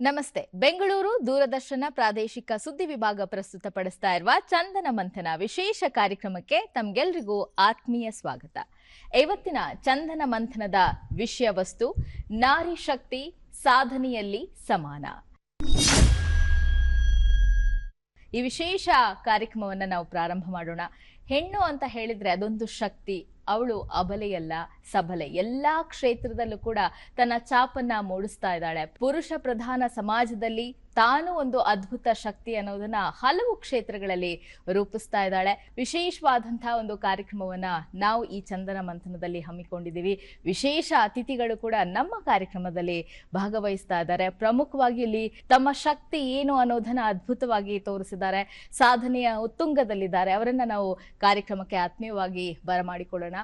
ನಮಸ್ತೆ. ಬೆಂಗಳೂರು ದೂರದರ್ಶನ ಪ್ರಾದೇಶಿಕ ಸುದ್ದಿ ವಿಭಾಗ ಪ್ರಸ್ತುತಪಡಿಸ್ತಾ ಇರುವ ಚಂದನ ಮಂಥನ ವಿಶೇಷ ಕಾರ್ಯಕ್ರಮಕ್ಕೆ ತಮಗೆಲ್ಲರಿಗೂ ಆತ್ಮೀಯ ಸ್ವಾಗತ. ಇವತ್ತಿನ ಚಂದನ ಮಂಥನದ ವಿಷಯ ವಸ್ತು ನಾರಿ ಶಕ್ತಿ ಸಾಧನೆಯಲ್ಲಿ ಸಮಾನ. ಈ ವಿಶೇಷ ಕಾರ್ಯಕ್ರಮವನ್ನು ನಾವು ಪ್ರಾರಂಭ ಮಾಡೋಣ. ಹೆಣ್ಣು ಅಂತ ಹೇಳಿದ್ರೆ ಅದೊಂದು ಶಕ್ತಿ. ಅವಳು ಅಬಲೆಯಲ್ಲ, ಸಬಲೆ. ಎಲ್ಲಾ ಕ್ಷೇತ್ರದಲ್ಲೂ ಕೂಡ ತನ್ನ ಛಾಪನ್ನ ಮೂಡಿಸ್ತಾ ಇದ್ದಾಳೆ. ಪುರುಷ ಪ್ರಧಾನ ಸಮಾಜದಲ್ಲಿ ತಾನು ಒಂದು ಅದ್ಭುತ ಶಕ್ತಿ ಅನ್ನೋದನ್ನ ಹಲವು ಕ್ಷೇತ್ರಗಳಲ್ಲಿ ರೂಪಿಸ್ತಾ ಇದ್ದಾಳೆ. ವಿಶೇಷವಾದಂತಹ ಒಂದು ಕಾರ್ಯಕ್ರಮವನ್ನ ನಾವು ಈ ಚಂದನ ಮಂಥನದಲ್ಲಿ ಹಮ್ಮಿಕೊಂಡಿದ್ದೀವಿ. ವಿಶೇಷ ಅತಿಥಿಗಳು ಕೂಡ ನಮ್ಮ ಕಾರ್ಯಕ್ರಮದಲ್ಲಿ ಭಾಗವಹಿಸ್ತಾ ಇದ್ದಾರೆ. ಪ್ರಮುಖವಾಗಿ ಇಲ್ಲಿ ತಮ್ಮ ಶಕ್ತಿ ಏನು ಅನ್ನೋದನ್ನ ಅದ್ಭುತವಾಗಿ ತೋರಿಸಿದ್ದಾರೆ. ಸಾಧನೆಯ ಉತ್ತುಂಗದಲ್ಲಿದ್ದಾರೆ. ಅವರನ್ನ ನಾವು ಕಾರ್ಯಕ್ರಮಕ್ಕೆ ಆತ್ಮೀಯವಾಗಿ ಬರಮಾಡಿಕೊಳ್ಳೋಣ.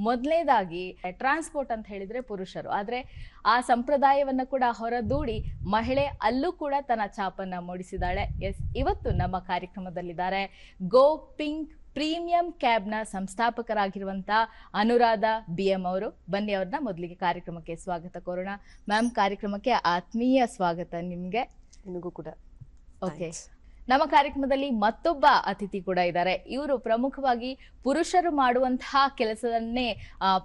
ಮೊದಲನೇದಾಗಿ ಟ್ರಾನ್ಸ್ಪೋರ್ಟ್ ಅಂತ ಹೇಳಿದ್ರೆ ಪುರುಷರು, ಆದ್ರೆ ಆ ಸಂಪ್ರದಾಯವನ್ನ ಕೂಡ ಹೊರದೂಡಿ ಮಹಿಳೆ ಅಲ್ಲೂ ಕೂಡ ತನ್ನ ಛಾಪನ್ನ ಮೂಡಿಸಿದ್ದಾಳೆ. ಇವತ್ತು ನಮ್ಮ ಕಾರ್ಯಕ್ರಮದಲ್ಲಿದ್ದಾರೆ ಗೋ ಪಿಂಕ್ ಪ್ರೀಮಿಯಂ ಕ್ಯಾಬ್ನ ಸಂಸ್ಥಾಪಕರಾಗಿರುವಂತಹ ಅನುರಾಧ BM ಅವರು. ಬನ್ನಿ, ಅವ್ರನ್ನ ಮೊದಲಿಗೆ ಕಾರ್ಯಕ್ರಮಕ್ಕೆ ಸ್ವಾಗತ ಕೋರೋಣ. ಮ್ಯಾಮ್, ಕಾರ್ಯಕ್ರಮಕ್ಕೆ ಆತ್ಮೀಯ ಸ್ವಾಗತ ನಿಮ್ಗೆ. ನಿಮಗೂ ಕೂಡ. ಓಕೆ, ನಮ್ಮ ಕಾರ್ಯಕ್ರಮದಲ್ಲಿ ಮತ್ತೊಬ್ಬ ಅತಿಥಿ ಕೂಡ ಇದ್ದಾರೆ. ಇವರು ಪ್ರಮುಖವಾಗಿ ಪುರುಷರು ಮಾಡುವಂತಹ ಕೆಲಸವನ್ನೇ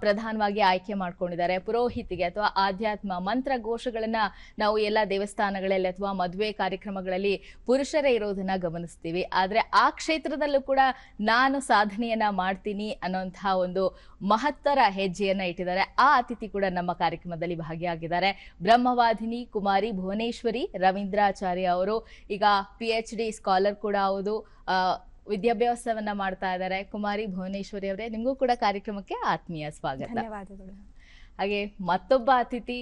ಪ್ರಧಾನವಾಗಿ ಆಯ್ಕೆ ಮಾಡ್ಕೊಂಡಿದ್ದಾರೆ. ಪುರೋಹಿತಿಗೆ ಅಥವಾ ಆಧ್ಯಾತ್ಮ ಮಂತ್ರಘೋಷಗಳನ್ನ ನಾವು ಎಲ್ಲ ದೇವಸ್ಥಾನಗಳಲ್ಲಿ ಅಥವಾ ಮದುವೆ ಕಾರ್ಯಕ್ರಮಗಳಲ್ಲಿ ಪುರುಷರೇ ಇರೋದನ್ನ ಗಮನಿಸ್ತೀವಿ. ಆದ್ರೆ ಆ ಕ್ಷೇತ್ರದಲ್ಲೂ ಕೂಡ ನಾನು ಸಾಧನೆಯನ್ನ ಮಾಡ್ತೀನಿ ಅನ್ನೋಂತಹ ಒಂದು ಮಹತ್ತರ ಹೆಜ್ಜೆಯನ್ನ ಇಟ್ಟಿದ್ದಾರೆ. ಆ ಅತಿಥಿ ಕೂಡ ನಮ್ಮ ಕಾರ್ಯಕ್ರಮದಲ್ಲಿ ಭಾಗಿಯಾಗಿದ್ದಾರೆ. ಬ್ರಹ್ಮವಾದಿನಿ ಕುಮಾರಿ ಭುವನೇಶ್ವರಿ ರವೀಂದ್ರಾಚಾರ್ಯ ಅವರು. ಈಗ PhD ಸ್ಕಾಲರ್ ಕೂಡ ಹೌದು. ವಿದ್ಯಾಭ್ಯಾಸವನ್ನ ಮಾಡ್ತಾ ಇದ್ದಾರೆ. ಕುಮಾರಿ ಭುವನೇಶ್ವರಿ ಅವರೇ, ನಿಮಗೂ ಕೂಡ ಕಾರ್ಯಕ್ರಮಕ್ಕೆ ಆತ್ಮೀಯ ಸ್ವಾಗತ. ಧನ್ಯವಾದಗಳು. ಹಾಗೆ ಮತ್ತೊಬ್ಬ ಅತಿಥಿ,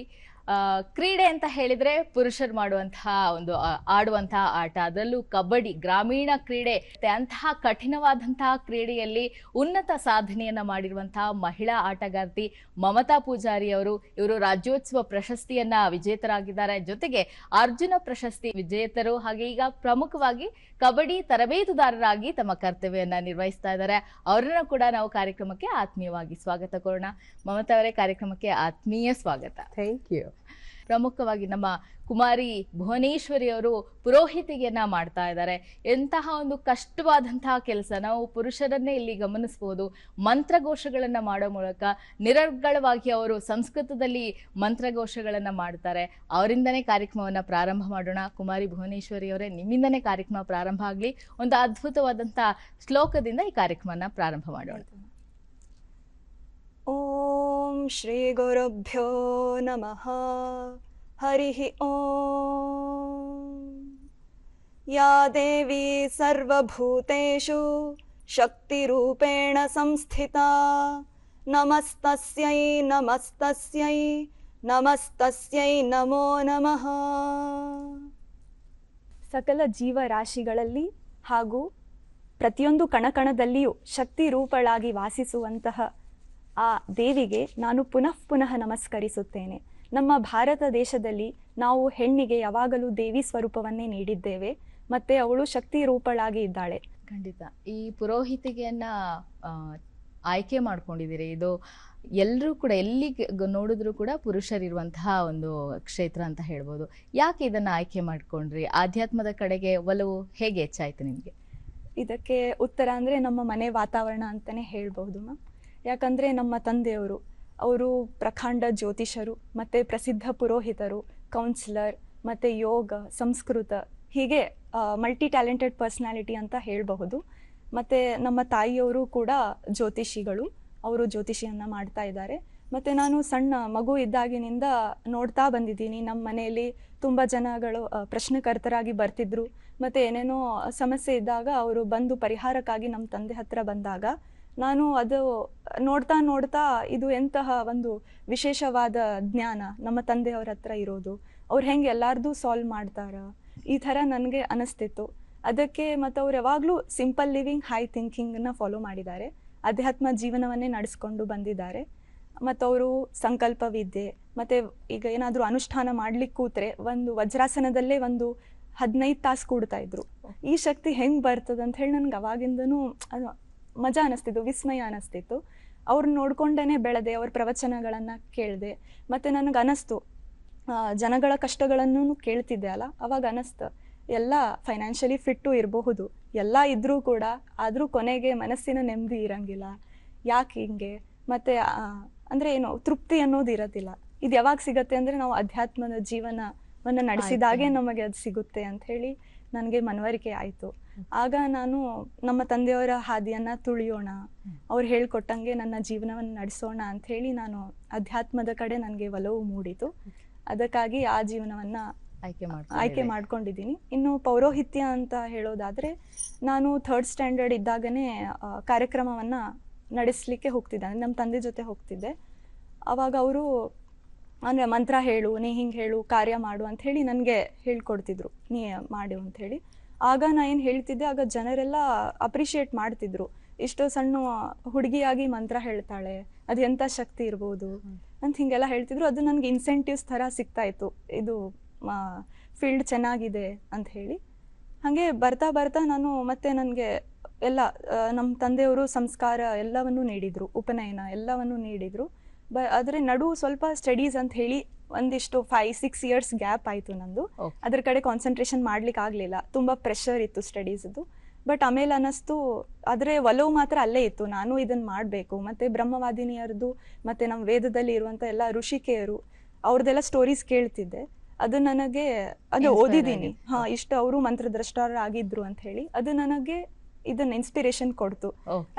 ಕ್ರೀಡೆ ಅಂತ ಹೇಳಿದ್ರೆ ಪುರುಷರು ಮಾಡುವಂತಹ ಒಂದು ಆಡುವಂತಹ ಆಟ, ಅದರಲ್ಲೂ ಕಬಡ್ಡಿ ಗ್ರಾಮೀಣ ಕ್ರೀಡೆ. ಅಂತಹ ಕಠಿಣವಾದಂತಹ ಕ್ರೀಡೆಯಲ್ಲಿ ಉನ್ನತ ಸಾಧನೆಯನ್ನ ಮಾಡಿರುವಂತಹ ಮಹಿಳಾ ಆಟಗಾರ್ತಿ ಮಮತಾ ಪೂಜಾರಿ ಅವರು. ಇವರು ರಾಜ್ಯೋತ್ಸವ ಪ್ರಶಸ್ತಿಯನ್ನ ವಿಜೇತರಾಗಿದ್ದಾರೆ. ಜೊತೆಗೆ ಅರ್ಜುನ ಪ್ರಶಸ್ತಿ ವಿಜೇತರು. ಹಾಗೆ ಈಗ ಪ್ರಮುಖವಾಗಿ ಕಬಡ್ಡಿ ತರಬೇತುದಾರರಾಗಿ ತಮ್ಮ ಕರ್ತವ್ಯವನ್ನ ನಿರ್ವಹಿಸ್ತಾ ಇದ್ದಾರೆ. ಅವರನ್ನ ಕೂಡ ನಾವು ಕಾರ್ಯಕ್ರಮಕ್ಕೆ ಆತ್ಮೀಯವಾಗಿ ಸ್ವಾಗತ ಕೋರೋಣ. ಮಮತಾ ಅವರೇ, ಕಾರ್ಯಕ್ರಮಕ್ಕೆ ಆತ್ಮೀಯ ಸ್ವಾಗತ. Thank you. ಪ್ರಮುಖವಾಗಿ ನಮ್ಮ ಕುಮಾರಿ ಭುವನೇಶ್ವರಿ ಅವರು ಪುರೋಹಿತಿಗೆಯನ್ನ ಮಾಡ್ತಾ ಇದ್ದಾರೆ. ಎಂತಹ ಒಂದು ಕಷ್ಟವಾದಂತಹ ಕೆಲಸ. ನಾವು ಪುರುಷರನ್ನೇ ಇಲ್ಲಿ ಗಮನಿಸಬಹುದು. ಮಂತ್ರಘೋಷಗಳನ್ನ ಮಾಡೋ ಮೂಲಕ ನಿರರ್ಗಳವಾಗಿ ಅವರು ಸಂಸ್ಕೃತದಲ್ಲಿ ಮಂತ್ರಘೋಷಗಳನ್ನ ಮಾಡ್ತಾರೆ. ಅವರಿಂದನೇ ಕಾರ್ಯಕ್ರಮವನ್ನ ಪ್ರಾರಂಭ ಮಾಡೋಣ. ಕುಮಾರಿ ಭುವನೇಶ್ವರಿ ಅವರೇ, ನಿಮ್ಮಿಂದನೇ ಕಾರ್ಯಕ್ರಮ ಪ್ರಾರಂಭ ಆಗ್ಲಿ. ಒಂದು ಅದ್ಭುತವಾದಂತಹ ಶ್ಲೋಕದಿಂದ ಈ ಕಾರ್ಯಕ್ರಮನ ಪ್ರಾರಂಭ ಮಾಡೋಣ. ಓಂ ಶ್ರೀ ಗುರುಭ್ಯೋ ನಮಃ. ಹರಿಃ ಓಂ. ಯಾ ದೇವಿ ಸರ್ವಭೂತೇಷು ಶಕ್ತಿರೂಪೇಣ ಸಂಸ್ಥಿತಾ ನಮಸ್ತಸ್ಯೈ ನಮಸ್ತಸ್ಯೈ ನಮಸ್ತಸ್ಯೈ ನಮೋ ನಮಃ. ಸಕಲ ಜೀವರಾಶಿಗಳಲ್ಲಿ ಹಾಗೂ ಪ್ರತಿಯೊಂದು ಕಣಕಣದಲ್ಲಿಯೂ ಶಕ್ತಿ ರೂಪಳಾಗಿ ವಾಸಿಸುವಂತಹ ಆ ದೇವಿಗೆ ನಾನು ಪುನಃ ನಮಸ್ಕರಿಸುತ್ತೇನೆ. ನಮ್ಮ ಭಾರತ ದೇಶದಲ್ಲಿ ನಾವು ಹೆಣ್ಣಿಗೆ ಯಾವಾಗಲೂ ದೇವಿ ಸ್ವರೂಪವನ್ನೇ ನೀಡಿದ್ದೇವೆ. ಮತ್ತೆ ಅವಳು ಶಕ್ತಿ ರೂಪಳಾಗಿ ಇದ್ದಾಳೆ. ಖಂಡಿತ. ಈ ಪುರೋಹಿತಿಗೆಯನ್ನ ಆಯ್ಕೆ ಮಾಡ್ಕೊಂಡಿದ್ದೀರಿ. ಇದು ಎಲ್ಲರೂ ಕೂಡ ಎಲ್ಲಿ ನೋಡಿದ್ರು ಕೂಡ ಪುರುಷರಿರುವಂತಹ ಒಂದು ಕ್ಷೇತ್ರ ಅಂತ ಹೇಳ್ಬೋದು. ಯಾಕೆ ಇದನ್ನ ಆಯ್ಕೆ ಮಾಡ್ಕೊಂಡ್ರಿ? ಆಧ್ಯಾತ್ಮದ ಕಡೆಗೆ ಒಲವು ಹೇಗೆ ಹೆಚ್ಚಾಯ್ತು ನಿಮ್ಗೆ? ಇದಕ್ಕೆ ಉತ್ತರ ಅಂದ್ರೆ ನಮ್ಮ ಮನೆ ವಾತಾವರಣ ಅಂತಾನೆ ಹೇಳ್ಬಹುದು ಮ್ಯಾಮ್. ಯಾಕಂದ್ರೆ ನಮ್ಮ ತಂದೆಯವರು ಅವರು ಪ್ರಖಂಡ ಜ್ಯೋತಿಷರು, ಮತ್ತೆ ಪ್ರಸಿದ್ಧ ಪುರೋಹಿತರು, ಕೌನ್ಸಿಲರ್, ಮತ್ತೆ ಯೋಗ, ಸಂಸ್ಕೃತ, ಹೀಗೆ ಮಲ್ಟಿ ಟ್ಯಾಲೆಂಟೆಡ್ ಪರ್ಸನಾಲಿಟಿ ಅಂತ ಹೇಳಬಹುದು. ಮತ್ತೆ ನಮ್ಮ ತಾಯಿಯವರು ಕೂಡ ಜ್ಯೋತಿಷಿಗಳು. ಅವರು ಜ್ಯೋತಿಷಿಯನ್ನ ಮಾಡ್ತಾ ಇದ್ದಾರೆ. ಮತ್ತೆ ನಾನು ಸಣ್ಣ ಮಗು ಇದ್ದಾಗಿನಿಂದ ನೋಡ್ತಾ ಬಂದಿದ್ದೀನಿ. ನಮ್ಮ ಮನೆಯಲ್ಲಿ ತುಂಬ ಜನಗಳು ಪ್ರಶ್ನೆಕರ್ತರಾಗಿ ಬರ್ತಿದ್ರು. ಮತ್ತೆ ಏನೇನೋ ಸಮಸ್ಯೆ ಇದ್ದಾಗ ಅವರು ಬಂದು ಪರಿಹಾರಕ್ಕಾಗಿ ನಮ್ಮ ತಂದೆ ಹತ್ರ ಬಂದಾಗ ನಾನು ಅದು ನೋಡ್ತಾ ನೋಡ್ತಾ ಇದು ಎಂತಹ ಒಂದು ವಿಶೇಷವಾದ ಜ್ಞಾನ ನಮ್ಮ ತಂದೆಯವ್ರ ಹತ್ರ ಇರೋದು, ಅವ್ರು ಹೆಂಗೆ ಎಲ್ಲಾರ್ದು ಸಾಲ್ವ್ ಮಾಡ್ತಾರ, ಈ ಥರ ನನಗೆ ಅನಿಸ್ತಿತ್ತು. ಅದಕ್ಕೆ ಮತ್ತು ಅವ್ರು ಯಾವಾಗಲೂ ಸಿಂಪಲ್ ಲಿವಿಂಗ್ ಹೈ ಥಿಂಕಿಂಗನ್ನು ಫಾಲೋ ಮಾಡಿದ್ದಾರೆ. ಅಧ್ಯಾತ್ಮ ಜೀವನವನ್ನೇ ನಡೆಸ್ಕೊಂಡು ಬಂದಿದ್ದಾರೆ. ಮತ್ತು ಅವರು ಸಂಕಲ್ಪ ವಿದ್ಯೆ ಮತ್ತು ಈಗ ಏನಾದರೂ ಅನುಷ್ಠಾನ ಮಾಡ್ಲಿಕ್ಕೆ ಕೂತ್ರೆ ಒಂದು ವಜ್ರಾಸನದಲ್ಲೇ ಒಂದು 15 ತಾಸು ಕೂಡ್ತಾ ಇದ್ರು. ಈ ಶಕ್ತಿ ಹೆಂಗೆ ಬರ್ತದೆ ಅಂತ ಹೇಳಿ ನನಗೆ ಅವಾಗಿಂದನೂ ಅದು ಮಜಾ ಅನ್ನಿಸ್ತಿತ್ತು, ವಿಸ್ಮಯ ಅನ್ನಿಸ್ತಿತ್ತು. ಅವ್ರನ್ನ ನೋಡ್ಕೊಂಡೇ ಬೆಳೆದೆ, ಅವ್ರ ಪ್ರವಚನಗಳನ್ನು ಕೇಳಿದೆ. ಮತ್ತು ನನಗೆ ಅನ್ನಿಸ್ತು ಜನಗಳ ಕಷ್ಟಗಳನ್ನು ಕೇಳ್ತಿದ್ದೆ ಅಲ್ಲ, ಅವಾಗ ಅನಿಸ್ತು ಎಲ್ಲ ಫೈನಾನ್ಷಿಯಲಿ ಫಿಟ್ಟು ಇರಬಹುದು, ಎಲ್ಲ ಇದ್ರೂ ಕೂಡ, ಆದರೂ ಕೊನೆಗೆ ಮನಸ್ಸಿನ ನೆಮ್ಮದಿ ಇರಂಗಿಲ್ಲ. ಯಾಕೆ ಹಿಂಗೆ? ಮತ್ತು ಅಂದರೆ ಏನು ತೃಪ್ತಿ ಅನ್ನೋದು ಇರೋದಿಲ್ಲ. ಇದು ಯಾವಾಗ ಸಿಗತ್ತೆ ಅಂದರೆ ನಾವು ಅಧ್ಯಾತ್ಮದ ಜೀವನವನ್ನು ನಡೆಸಿದಾಗೆ ನಮಗೆ ಅದು ಸಿಗುತ್ತೆ ಅಂತ ಹೇಳಿ ನನಗೆ ಮನವರಿಕೆ ಆಯಿತು. ಆಗ ನಾನು ನಮ್ಮ ತಂದೆಯವರ ಹಾದಿಯನ್ನು ತುಳಿಯೋಣ, ಅವ್ರು ಹೇಳ್ಕೊಟ್ಟಂಗೆ ನನ್ನ ಜೀವನವನ್ನು ನಡೆಸೋಣ ಅಂಥೇಳಿ ನಾನು ಅಧ್ಯಾತ್ಮದ ಕಡೆ ನನಗೆ ಒಲವು ಮೂಡಿತು. ಅದಕ್ಕಾಗಿ ಆ ಜೀವನವನ್ನು ಆಯ್ಕೆ ಮಾಡ್ಕೊಂಡಿದ್ದೀನಿ. ಇನ್ನು ಪೌರೋಹಿತ್ಯ ಅಂತ ಹೇಳೋದಾದರೆ, ನಾನು 3rd ಸ್ಟ್ಯಾಂಡರ್ಡ್ ಇದ್ದಾಗನೇ ಕಾರ್ಯಕ್ರಮವನ್ನು ನಡೆಸಲಿಕ್ಕೆ ಹೋಗ್ತಿದ್ದೆ, ನಮ್ಮ ತಂದೆ ಜೊತೆ ಹೋಗ್ತಿದ್ದೆ. ಆವಾಗ ಅವರು ಅಂದರೆ ಮಂತ್ರ ಹೇಳು, ನೀ ಹಿಂಗೆ ಹೇಳು, ಕಾರ್ಯ ಮಾಡು ಅಂಥೇಳಿ ನನಗೆ ಹೇಳ್ಕೊಡ್ತಿದ್ರು, ನೀ ಮಾಡು ಅಂಥೇಳಿ. ಆಗ ನಾ ಏನು ಹೇಳ್ತಿದ್ದೆ, ಆಗ ಜನರೆಲ್ಲ ಅಪ್ರಿಷಿಯೇಟ್ ಮಾಡ್ತಿದ್ರು. ಇಷ್ಟು ಸಣ್ಣ ಹುಡುಗಿಯಾಗಿ ಮಂತ್ರ ಹೇಳ್ತಾಳೆ, ಅದು ಎಂಥ ಶಕ್ತಿ ಇರ್ಬೋದು ಅಂತ ಹಿಂಗೆಲ್ಲ ಹೇಳ್ತಿದ್ರು. ಅದು ನನಗೆ ಇನ್ಸೆಂಟಿವ್ಸ್ ಥರ ಸಿಗ್ತಾ ಇತ್ತು, ಇದು ಫೀಲ್ಡ್ ಚೆನ್ನಾಗಿದೆ ಅಂತ ಹೇಳಿ. ಹಾಗೆ ಬರ್ತಾ ಬರ್ತಾ ನಾನು ಮತ್ತೆ ನನಗೆ ಎಲ್ಲ ನಮ್ಮ ತಂದೆಯವರು ಸಂಸ್ಕಾರ ಎಲ್ಲವನ್ನೂ ನೀಡಿದರು, ಉಪನಯನ ಎಲ್ಲವನ್ನೂ ನೀಡಿದರು. ಆದರೆ ಸ್ವಲ್ಪ ಸ್ಟಡೀಸ್ ಅಂತ ಹೇಳಿ ಒಂದಿಷ್ಟು 5-6 ಇಯರ್ಸ್ ಗ್ಯಾಪ್ ಆಯಿತು ನಂದು. ಅದ್ರ ಕಡೆ ಕಾನ್ಸಂಟ್ರೇಷನ್ ಮಾಡ್ಲಿಕ್ಕೆ ಆಗಲಿಲ್ಲ, ತುಂಬ ಪ್ರೆಷರ್ ಇತ್ತು ಸ್ಟಡೀಸದು. ಬಟ್ ಆಮೇಲೆ ಅನ್ನಿಸ್ತು, ಆದರೆ ಒಲವು ಮಾತ್ರ ಅಲ್ಲೇ ಇತ್ತು, ನಾನು ಇದನ್ನು ಮಾಡಬೇಕು. ಮತ್ತು ಬ್ರಹ್ಮವಾದಿನಿಯರದು ಮತ್ತು ನಮ್ಮ ವೇದದಲ್ಲಿ ಇರುವಂಥ ಎಲ್ಲ ಋಷಿಕೆಯರು ಅವ್ರದ್ದೆಲ್ಲ ಸ್ಟೋರೀಸ್ ಕೇಳ್ತಿದ್ದೆ. ಅದು ನನಗೆ ಓದಿದ್ದೀನಿ, ಇಷ್ಟು ಅವರು ಮಂತ್ರದ್ರಷ್ಟರಾಗಿದ್ರು ಅಂತ ಹೇಳಿ. ಅದು ನನಗೆ ಇದನ್ನ ಇನ್ಸ್ಪಿರೇಷನ್ ಕೊಡ್ತು.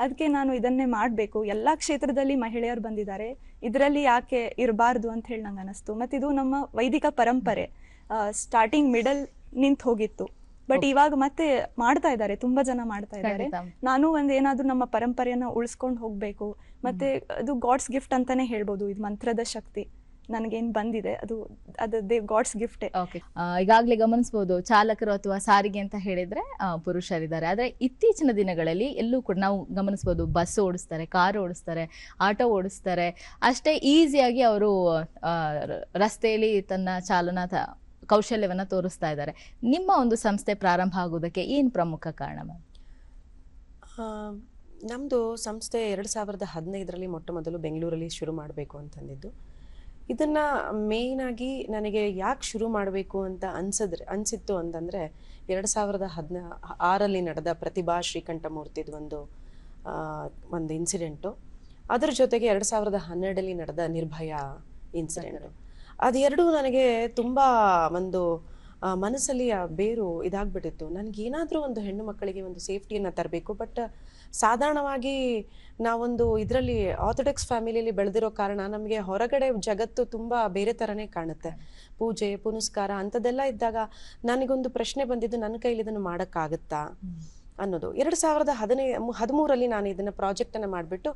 ಅದಕ್ಕೆ ನಾನು ಇದನ್ನೇ ಮಾಡಬೇಕು, ಎಲ್ಲ ಕ್ಷೇತ್ರದಲ್ಲಿ ಮಹಿಳೆಯರು ಬಂದಿದ್ದಾರೆ, ಇದರಲ್ಲಿ ಯಾಕೆ ಇರಬಾರ್ದು ಅಂತ ಹೇಳಿ ನಂಗೆ ಅನಿಸ್ತು. ಮತ್ತು ಇದು ನಮ್ಮ ವೈದಿಕ ಪರಂಪರೆ, ಸ್ಟಾರ್ಟಿಂಗ್ ಮಿಡಲ್ ನಿಂತು ಹೋಗಿತ್ತು. ಬಟ್ ಇವಾಗ ಮತ್ತೆ ಮಾಡ್ತಾ ಇದ್ದಾರೆ, ತುಂಬಾ ಜನ ಮಾಡ್ತಾ ಇದ್ದಾರೆ. ನಾನು ಏನಾದ್ರೂ ನಮ್ಮ ಪರಂಪರೆಯನ್ನ ಉಳಿಸ್ಕೊಂಡು ಹೋಗ್ಬೇಕು. ಮತ್ತೆ ಅದು ಗಾಡ್ಸ್ ಗಿಫ್ಟ್ ಅಂತಾನೆ ಹೇಳ್ಬೋದು, ಇದು ಮಂತ್ರದ ಶಕ್ತಿ ನನಗೇನು ಬಂದಿದೆ, ಅದು ಗಾಡ್ಸ್ ಗಿಫ್ಟೇ. ಈಗಾಗಲೇ ಗಮನಿಸಬಹುದು, ಚಾಲಕರು ಅಥವಾ ಸಾರಿಗೆ ಅಂತ ಹೇಳಿದ್ರೆ ಪುರುಷರಿದ್ದಾರೆ. ಆದ್ರೆ ಇತ್ತೀಚಿನ ದಿನಗಳಲ್ಲಿ ಎಲ್ಲೂ ಕೂಡ ನಾವು ಗಮನಿಸಬಹುದು, ಬಸ್ ಓಡಿಸ್ತಾರೆ, ಕಾರು ಓಡಿಸ್ತಾರೆ, ಆಟೋ ಓಡಿಸ್ತಾರೆ. ಅಷ್ಟೇ ಈಸಿಯಾಗಿ ಅವರು ರಸ್ತೆಯಲ್ಲಿ ತನ್ನ ಚಾಲನಾ ಕೌಶಲ್ಯವನ್ನ ತೋರಿಸ್ತಾ ಇದ್ದಾರೆ. ನಿಮ್ಮ ಒಂದು ಸಂಸ್ಥೆ ಪ್ರಾರಂಭ ಆಗೋದಕ್ಕೆ ಏನು ಪ್ರಮುಖ ಕಾರಣ ಮ್ಯಾಮ್? ನಮ್ಮದು ಸಂಸ್ಥೆ 2015ರಲ್ಲಿ ಮೊಟ್ಟ ಮೊದಲು ಬೆಂಗಳೂರಲ್ಲಿ ಶುರು ಮಾಡಬೇಕು ಅಂತಂದಿದ್ದು. ಇದನ್ನು ಮೇಯ್ನಾಗಿ ನನಗೆ ಯಾಕೆ ಶುರು ಮಾಡಬೇಕು ಅಂತ ಅನಿಸಿತ್ತು ಅಂತಂದರೆ, 2016ರಲ್ಲಿ ನಡೆದ ಪ್ರತಿಭಾ ಶ್ರೀಕಂಠಮೂರ್ತಿದು ಒಂದು ಇನ್ಸಿಡೆಂಟು, ಅದರ ಜೊತೆಗೆ 2012ರಲ್ಲಿ ನಡೆದ ನಿರ್ಭಯ ಇನ್ಸಿಡೆಂಟು, ಅದೆರಡೂ ನನಗೆ ತುಂಬ ಒಂದು ಮನಸ್ಸಲ್ಲಿ ಬೇರು ಇದಾಗ್ಬಿಟ್ಟಿತ್ತು. ನನಗೇನಾದರೂ ಒಂದು ಹೆಣ್ಣು ಮಕ್ಕಳಿಗೆ ಒಂದು ಸೇಫ್ಟಿಯನ್ನು ತರಬೇಕು. ಬಟ್ ಸಾಧಾರಣವಾಗಿ ನಾವೊಂದು ಇದರಲ್ಲಿ ಆರ್ಥೋಡಾಕ್ಸ್ ಫ್ಯಾಮಿಲಿಯಲ್ಲಿ ಬೆಳೆದಿರೋ ಕಾರಣ ನಮಗೆ ಹೊರಗಡೆ ಜಗತ್ತು ತುಂಬ ಬೇರೆ ಥರನೇ ಕಾಣುತ್ತೆ. ಪೂಜೆ ಪುನಸ್ಕಾರ ಅಂಥದ್ದೆಲ್ಲ ಇದ್ದಾಗ ನನಗೊಂದು ಪ್ರಶ್ನೆ ಬಂದಿದ್ದು, ನನ್ನ ಕೈಲಿ ಇದನ್ನು ಮಾಡೋಕ್ಕಾಗುತ್ತಾ ಅನ್ನೋದು. 2013ರಲ್ಲಿ ನಾನು ಇದನ್ನು ಪ್ರಾಜೆಕ್ಟನ್ನು ಮಾಡಿಬಿಟ್ಟು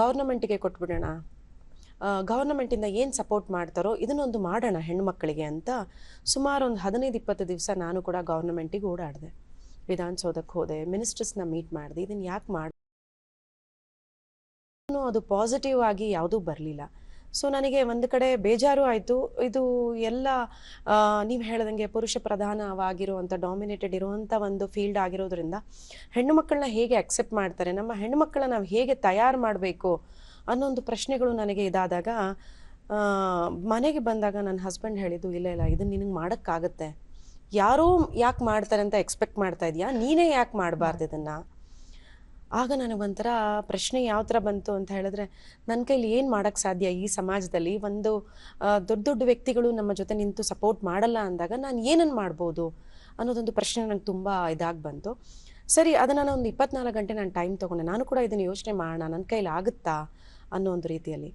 ಗೌರ್ನಮೆಂಟಿಗೆ ಕೊಟ್ಬಿಡೋಣ, ಗೌರ್ನಮೆಂಟಿಂದ ಏನು ಸಪೋರ್ಟ್ ಮಾಡ್ತಾರೋ ಇದನ್ನೊಂದು ಮಾಡೋಣ ಹೆಣ್ಣು ಮಕ್ಕಳಿಗೆ ಅಂತ ಸುಮಾರು ಒಂದು 15-20 ದಿವಸ ನಾನು ಕೂಡ ಗೌರ್ನಮೆಂಟಿಗೆ ಓಡಾಡಿದೆ. ವಿಧಾನಸೌಧಕ್ಕೆ ಹೋದೆ, ಮಿನಿಸ್ಟರ್ಸ್ನ ಮೀಟ್ ಮಾಡಿದೆ, ಇದನ್ನು ಯಾಕೆ ಅದು ಪಾಸಿಟಿವ್ ಆಗಿ ಯಾವುದೂ ಬರಲಿಲ್ಲ. ಸೊ ನನಗೆ ಒಂದು ಕಡೆ ಬೇಜಾರು ಆಯಿತು. ಇದು ಎಲ್ಲ ನೀವು ಹೇಳ್ದಂಗೆ ಪುರುಷ ಪ್ರಧಾನವಾಗಿರುವಂಥ, ಡಾಮಿನೇಟೆಡ್ ಇರುವಂಥ ಒಂದು ಫೀಲ್ಡ್ ಆಗಿರೋದ್ರಿಂದ ಹೆಣ್ಣು ಮಕ್ಕಳನ್ನ ಹೇಗೆ ಅಕ್ಸೆಪ್ಟ್ ಮಾಡ್ತಾರೆ, ನಮ್ಮ ಹೆಣ್ಣು ಮಕ್ಕಳನ್ನ ನಾವು ಹೇಗೆ ತಯಾರು ಮಾಡಬೇಕು ಅನ್ನೋ ಒಂದು ಪ್ರಶ್ನೆಗಳು ನನಗೆ ಇದಾದಾಗ, ಮನೆಗೆ ಬಂದಾಗ ನನ್ನ ಹಸ್ಬೆಂಡ್ ಹೇಳಿದ್ದು, ಇಲ್ಲ ಇದನ್ನು ನಿನಗೆ ಮಾಡೋಕ್ಕಾಗತ್ತೆ, ಯಾರೋ ಯಾಕೆ ಮಾಡ್ತಾರೆ ಅಂತ ಎಕ್ಸ್ಪೆಕ್ಟ್ ಮಾಡ್ತಾ ಇದೆಯಾ, ನೀನೇ ಯಾಕೆ ಮಾಡಬಾರ್ದು ಇದನ್ನು. ಆಗ ನನಗೊಂಥರ ಪ್ರಶ್ನೆ ಯಾವ ಥರ ಬಂತು ಅಂತ ಹೇಳಿದ್ರೆ, ನನ್ನ ಕೈಲಿ ಏನು ಮಾಡೋಕ್ಕೆ ಸಾಧ್ಯ ಈ ಸಮಾಜದಲ್ಲಿ, ಒಂದು ದೊಡ್ಡ ವ್ಯಕ್ತಿಗಳು ನಮ್ಮ ಜೊತೆ ನಿಂತು ಸಪೋರ್ಟ್ ಮಾಡಲ್ಲ ಅಂದಾಗ ನಾನು ಏನನ್ನು ಮಾಡ್ಬೋದು ಅನ್ನೋದೊಂದು ಪ್ರಶ್ನೆ ನನಗೆ ತುಂಬ ಇದಾಗಿ ಬಂತು. ಸರಿ, ಅದನ್ನು ನಾನು ಒಂದು 24 ಗಂಟೆ ನಾನು ಟೈಮ್ ತೊಗೊಂಡೆ, ನಾನು ಕೂಡ ಇದನ್ನು ಯೋಚನೆ ಮಾಡೋಣ, ನನ್ನ ಕೈಲಿ ಆಗುತ್ತಾ ಅನ್ನೋ ಒಂದು ರೀತಿಯಲ್ಲಿ.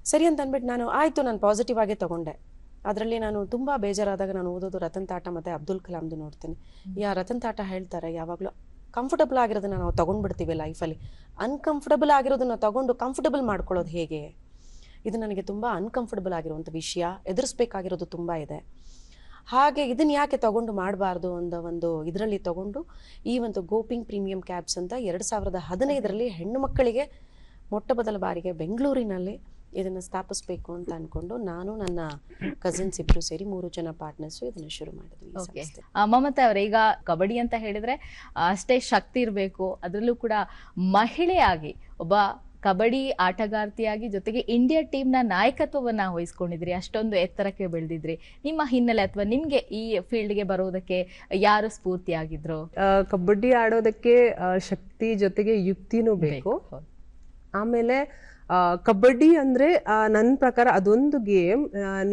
ಸರಿ ಅಂತ ಅಂದ್ಬಿಟ್ಟು ನಾನು ಪಾಸಿಟಿವ್ ಆಗೇ ತೊಗೊಂಡೆ. ಅದರಲ್ಲಿ ನಾನು ತುಂಬ ಬೇಜಾರಾದಾಗ ನಾನು ಓದೋದು ರತನ್ ಟಾಟಾ ಮತ್ತು ಅಬ್ದುಲ್ ಕಲಾಮ್ದು ನೋಡ್ತೀನಿ. ರತನ್ ಟಾಟಾ ಹೇಳ್ತಾರೆ, ಯಾವಾಗಲೂ ಕಂಫರ್ಟಬಲ್ ಆಗಿರೋದನ್ನ ನಾವು ತೊಗೊಂಡ್ಬಿಡ್ತೀವಿ ಲೈಫಲ್ಲಿ, ಅನ್ಕಂಫರ್ಟಬಲ್ ಆಗಿರೋದನ್ನ ತೊಗೊಂಡು ಕಂಫರ್ಟಬಲ್ ಮಾಡ್ಕೊಳ್ಳೋದು ಹೇಗೆ, ಇದು ನನಗೆ ತುಂಬ ಅನ್ಕಂಫರ್ಟಬಲ್ ಆಗಿರುವಂಥ ವಿಷಯ, ಎದುರಿಸ್ಬೇಕಾಗಿರೋದು ತುಂಬ ಇದೆ. ಹಾಗೆ ಇದನ್ನು ಯಾಕೆ ತೊಗೊಂಡು ಮಾಡಬಾರ್ದು ಅನ್ನೋ ಒಂದು ಇದರಲ್ಲಿ ತೊಗೊಂಡು ಈ ಒಂದು ಗೋಪಿಂಗ್ ಪ್ರೀಮಿಯಂ ಕ್ಯಾಬ್ಸ್ ಅಂತ 2015ರಲ್ಲಿ ಹೆಣ್ಣು ಮಕ್ಕಳಿಗೆ ಮೊಟ್ಟ ಮೊದಲ ಬಾರಿಗೆ ಬೆಂಗಳೂರಿನಲ್ಲಿ ಇದನ್ನು ಸ್ಥಾಪಿಸಬೇಕು ಅಂತ ಅಂದ್ಕೊಂಡು ನಾನು ನನ್ನ ಕಸಿನ್ಸ್ ಇಬ್ಬರು ಸೇರಿ 3 ಜನ ಪಾರ್ಟ್ನರ್ಸ್ ಇದನ್ನು ಶುರು ಮಾಡಿದ್ವಿ. ಮಮತಾ ಅವರೇ, ಈಗ ಕಬಡ್ಡಿ ಅಂತ ಹೇಳಿದ್ರೆ ಅಷ್ಟೇ ಶಕ್ತಿ ಇರಬೇಕು, ಅದರಲ್ಲೂ ಕೂಡ ಮಹಿಳೆಯಾಗಿ ಒಬ್ಬ ಕಬಡ್ಡಿ ಆಟಗಾರ್ತಿಯಾಗಿ ಜೊತೆಗೆ ಇಂಡಿಯಾ ಟೀಮ್ನ ನಾಯಕತ್ವವನ್ನ ವಹಿಸ್ಕೊಂಡಿದ್ರಿ, ಅಷ್ಟೊಂದು ಎತ್ತರಕ್ಕೆ ಬೆಳೆದಿದ್ರಿ. ನಿಮ್ಮ ಹಿನ್ನೆಲೆ ಅಥವಾ ನಿಮ್ಗೆ ಈ ಫೀಲ್ಡ್ಗೆ ಬರೋದಕ್ಕೆ ಯಾರು ಸ್ಫೂರ್ತಿಯಾಗಿದ್ರು? ಕಬಡ್ಡಿ ಆಡೋದಕ್ಕೆ ಶಕ್ತಿ ಜೊತೆಗೆ ಯುಕ್ತಿನೂ ಬೇಕು. ಆಮೇಲೆ ಕಬಡ್ಡಿ ಅಂದ್ರೆ ನನ್ನ ಪ್ರಕಾರ ಅದೊಂದು ಗೇಮ್,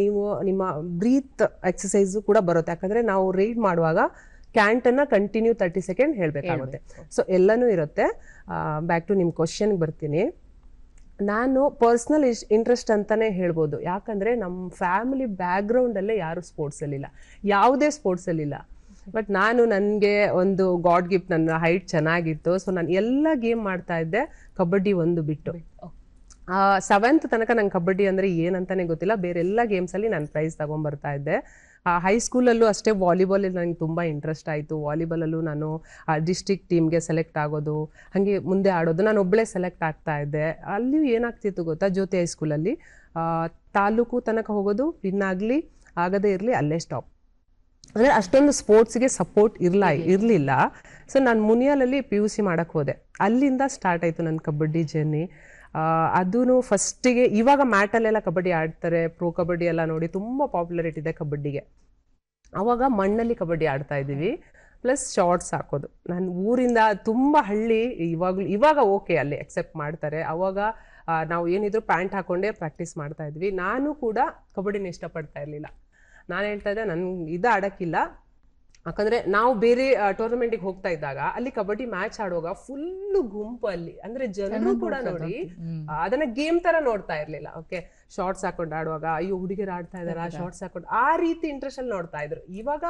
ನೀವು ನಿಮ್ಮ ಬ್ರೀತ್ ಎಕ್ಸಸೈಸ್ ಕೂಡ ಬರುತ್ತೆ. ಯಾಕಂದ್ರೆ ನಾವು ರೈಡ್ ಮಾಡುವಾಗ ಕ್ಯಾಂಟನ್ನ ಕಂಟಿನ್ಯೂ 30 ಸೆಕೆಂಡ್ ಹೇಳ್ಬೇಕಾಗುತ್ತೆ. ಸೊ ಎಲ್ಲನೂ ಇರುತ್ತೆ. ಬ್ಯಾಕ್ ಟು ನಿಮ್ಮ ಕ್ವಶನ್ಗೆ ಬರ್ತೀನಿ. ನಾನು ಪರ್ಸ್ನಲ್ ಇಂಟ್ರೆಸ್ಟ್ ಅಂತಾನೆ ಹೇಳ್ಬೋದು. ಯಾಕಂದ್ರೆ ನಮ್ಮ ಫ್ಯಾಮಿಲಿ ಬ್ಯಾಕ್ಗ್ರೌಂಡ್ ಅಲ್ಲೇ ಯಾರು ಸ್ಪೋರ್ಟ್ಸ್ ಅಲ್ಲಿಲ್ಲ, ಯಾವುದೇ ಸ್ಪೋರ್ಟ್ಸ್ ಅಲ್ಲಿಲ್ಲ. ಬಟ್ ನಾನು ನನಗೆ ಒಂದು ಗಾಡ್ ಗಿಫ್ಟ್, ನನ್ನ ಹೈಟ್ ಚೆನ್ನಾಗಿತ್ತು. ಸೊ ನಾನು ಎಲ್ಲ ಗೇಮ್ ಮಾಡ್ತಾ ಇದ್ದೆ, ಕಬಡ್ಡಿ ಒಂದು ಬಿಟ್ಟು. 7th ತನಕ ನಂಗೆ ಕಬಡ್ಡಿ ಅಂದ್ರೆ ಏನಂತಾನೆ ಗೊತ್ತಿಲ್ಲ. ಬೇರೆ ಎಲ್ಲ ಗೇಮ್ಸ್ ಅಲ್ಲಿ ನಾನು ಪ್ರೈಸ್ ತಗೊಂಡ್ಬರ್ತಾ ಇದ್ದೆ. ಹೈಸ್ಕೂಲಲ್ಲೂ ಅಷ್ಟೇ ವಾಲಿಬಾಲ್ ನನಗೆ ತುಂಬ ಇಂಟ್ರೆಸ್ಟ್ ಆಯಿತು. ವಾಲಿಬಾಲಲ್ಲೂ ನಾನು ಡಿಸ್ಟ್ರಿಕ್ಟ್ ಟೀಮ್ಗೆ ಸೆಲೆಕ್ಟ್ ಆಗೋದು, ಹಾಗೆ ಮುಂದೆ ಆಡೋದು. ನಾನು ಒಬ್ಬಳೇ ಸೆಲೆಕ್ಟ್ ಆಗ್ತಾ ಇದ್ದೆ. ಅಲ್ಲಿಯೂ ಏನಾಗ್ತಿತ್ತು ಗೊತ್ತಾ, ಜ್ಯೋತಿ ಹೈಸ್ಕೂಲಲ್ಲಿ ತಾಲೂಕು ತನಕ ಹೋಗೋದು, ವಿನ್ ಆಗಲಿ ಆಗದೇ ಇರಲಿ ಅಲ್ಲೇ ಸ್ಟಾಪ್. ಅಂದರೆ ಅಷ್ಟೊಂದು ಸ್ಪೋರ್ಟ್ಸ್ಗೆ ಸಪೋರ್ಟ್ ಇರಲಿಲ್ಲ. ಸೊ ನಾನು ಮುನಿಯಾಲಲ್ಲಿ PUC ಮಾಡಕ್ಕೆ ಹೋದೆ. ಅಲ್ಲಿಂದ ಸ್ಟಾರ್ಟ್ ಆಯಿತು ನನ್ನ ಕಬಡ್ಡಿ ಜರ್ನಿ. ಅದೂ ಫಸ್ಟಿಗೆ ಇವಾಗ ಮ್ಯಾಟಲ್ಲೆಲ್ಲ ಕಬಡ್ಡಿ ಆಡ್ತಾರೆ, ಪ್ರೋ ಕಬಡ್ಡಿ ಎಲ್ಲ ನೋಡಿ ತುಂಬ ಪಾಪ್ಯುಲರಿಟಿ ಇದೆ ಕಬಡ್ಡಿಗೆ. ಅವಾಗ ಮಣ್ಣಲ್ಲಿ ಕಬಡ್ಡಿ ಆಡ್ತಾ ಇದ್ದೀವಿ, ಪ್ಲಸ್ ಶಾರ್ಟ್ಸ್ ಹಾಕೋದು. ನಾನು ಊರಿಂದ ತುಂಬ ಹಳ್ಳಿ, ಇವಾಗ ಓಕೆ ಅಲ್ಲಿ ಅಕ್ಸೆಪ್ಟ್ ಮಾಡ್ತಾರೆ. ಅವಾಗ ನಾವು ಏನಿದ್ರು ಪ್ಯಾಂಟ್ ಹಾಕೊಂಡೇ ಪ್ರಾಕ್ಟೀಸ್ ಮಾಡ್ತಾ ಇದ್ವಿ. ನಾನು ಕೂಡ ಕಬಡ್ಡಿನ ಇಷ್ಟಪಡ್ತಾ ಇರಲಿಲ್ಲ. ನಾನು ಹೇಳ್ತಾ ಇದ್ದೆ ನನಗೆ ಆಡೋಕ್ಕಿಲ್ಲ. ಯಾಕಂದ್ರೆ ನಾವು ಬೇರೆ ಟೂರ್ನಮೆಂಟಿಗೆ ಹೋಗ್ತಾ ಇದ್ದಾಗ ಅಲ್ಲಿ ಕಬಡ್ಡಿ ಮ್ಯಾಚ್ ಆಡುವಾಗ ಫುಲ್ಲು ಗುಂಪು ಅಲ್ಲಿ, ಅಂದ್ರೆ ಜನರು ಕೂಡ ನೋಡಿ ಅದನ್ನ ಗೇಮ್ ತರ ನೋಡ್ತಾ ಇರ್ಲಿಲ್ಲ. ಓಕೆ, ಶಾರ್ಟ್ಸ್ ಹಾಕೊಂಡು ಆಡುವಾಗ ಅಯ್ಯೋ ಹುಡುಗಿರು ಆಡ್ತಾ ಇದಾರ ಶಾರ್ಟ್ಸ್ ಹಾಕೊಂಡು, ಆ ರೀತಿ ಇಂಟ್ರೆಸ್ಟ್ ಅಲ್ಲಿ ನೋಡ್ತಾ ಇದ್ರು. ಇವಾಗ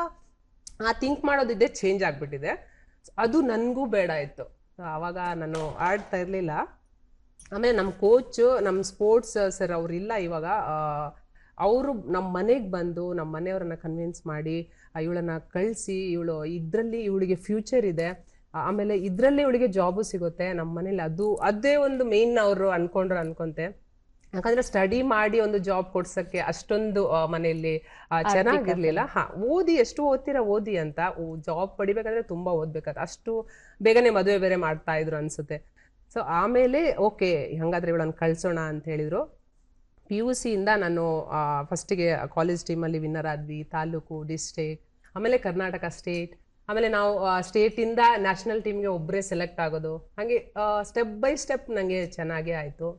ಆ ಥಿಂಕ್ ಮಾಡೋದಿದ್ದೆ ಚೇಂಜ್ ಆಗ್ಬಿಟ್ಟಿದೆ. ಅದು ನನ್ಗೂ ಬೇಡ ಇತ್ತು. ಅವಾಗ ನಾನು ಆಡ್ತಾ ಇರ್ಲಿಲ್ಲ. ಆಮೇಲೆ ನಮ್ಮ ಕೋಚ್, ನಮ್ಮ ಸ್ಪೋರ್ಟ್ಸ್ ಸರ್ ಅವ್ರಿಲ್ಲ ಇವಾಗ. ಅವರು ನಮ್ಮ ಮನೆಗೆ ಬಂದು ನಮ್ಮ ಮನೆಯವ್ರನ್ನ ಕನ್ವಿನ್ಸ್ ಮಾಡಿ ಇವಳನ್ನ ಕಳಿಸಿ, ಇವಳಿಗೆ ಫ್ಯೂಚರ್ ಇದೆ, ಆಮೇಲೆ ಇದರಲ್ಲಿ ಇವಳಿಗೆ ಜಾಬು ಸಿಗುತ್ತೆ ನಮ್ಮ ಮನೇಲಿ. ಅದೇ ಒಂದು ಮೇನ್ ಅವರು ಅನ್ಕೊಂತೆ. ಯಾಕಂದ್ರೆ ಸ್ಟಡಿ ಮಾಡಿ ಒಂದು ಜಾಬ್ ಕೊಡ್ಸಕ್ಕೆ ಅಷ್ಟೊಂದು ಮನೆಯಲ್ಲಿ ಚೆನ್ನಾಗಿರ್ಲಿಲ್ಲ. ಓದಿ, ಎಷ್ಟು ಓದ್ತೀರಾ ಓದಿ ಅಂತ, ಜಾಬ್ ಪಡಿಬೇಕಾದ್ರೆ ತುಂಬಾ ಓದ್ಬೇಕಾದ್ರೆ ಅಷ್ಟು ಬೇಗನೆ ಮದುವೆ ಬೇರೆ ಮಾಡ್ತಾ ಇದ್ರು ಅನ್ಸುತ್ತೆ. ಸೊ ಆಮೇಲೆ ಓಕೆ ಹಂಗಾದ್ರೆ ಇವಳನ್ನ ಕಳ್ಸೋಣ ಅಂತ ಹೇಳಿದ್ರು. PUC ಇಂದ ನಾನು ಫಸ್ಟಿಗೆ ಕಾಲೇಜ್ ಟೀಮಲ್ಲಿ ವಿನ್ನರ್ ಆದ್ವಿ, ತಾಲೂಕು, ಡಿಸ್ಟ್ರಿಕ್ಟ್, ಆಮೇಲೆ ಕರ್ನಾಟಕ ಸ್ಟೇಟ್, ಆಮೇಲೆ ನಾವು ಸ್ಟೇಟಿಂದ ನ್ಯಾಷನಲ್ ಟೀಮ್ಗೆ ಒಬ್ಬರೇ ಸೆಲೆಕ್ಟ್ ಆಗೋದು. ಹಾಗೆ ಸ್ಟೆಪ್ ಬೈ ಸ್ಟೆಪ್ ನನಗೆ ಚೆನ್ನಾಗೇ ಆಯಿತು.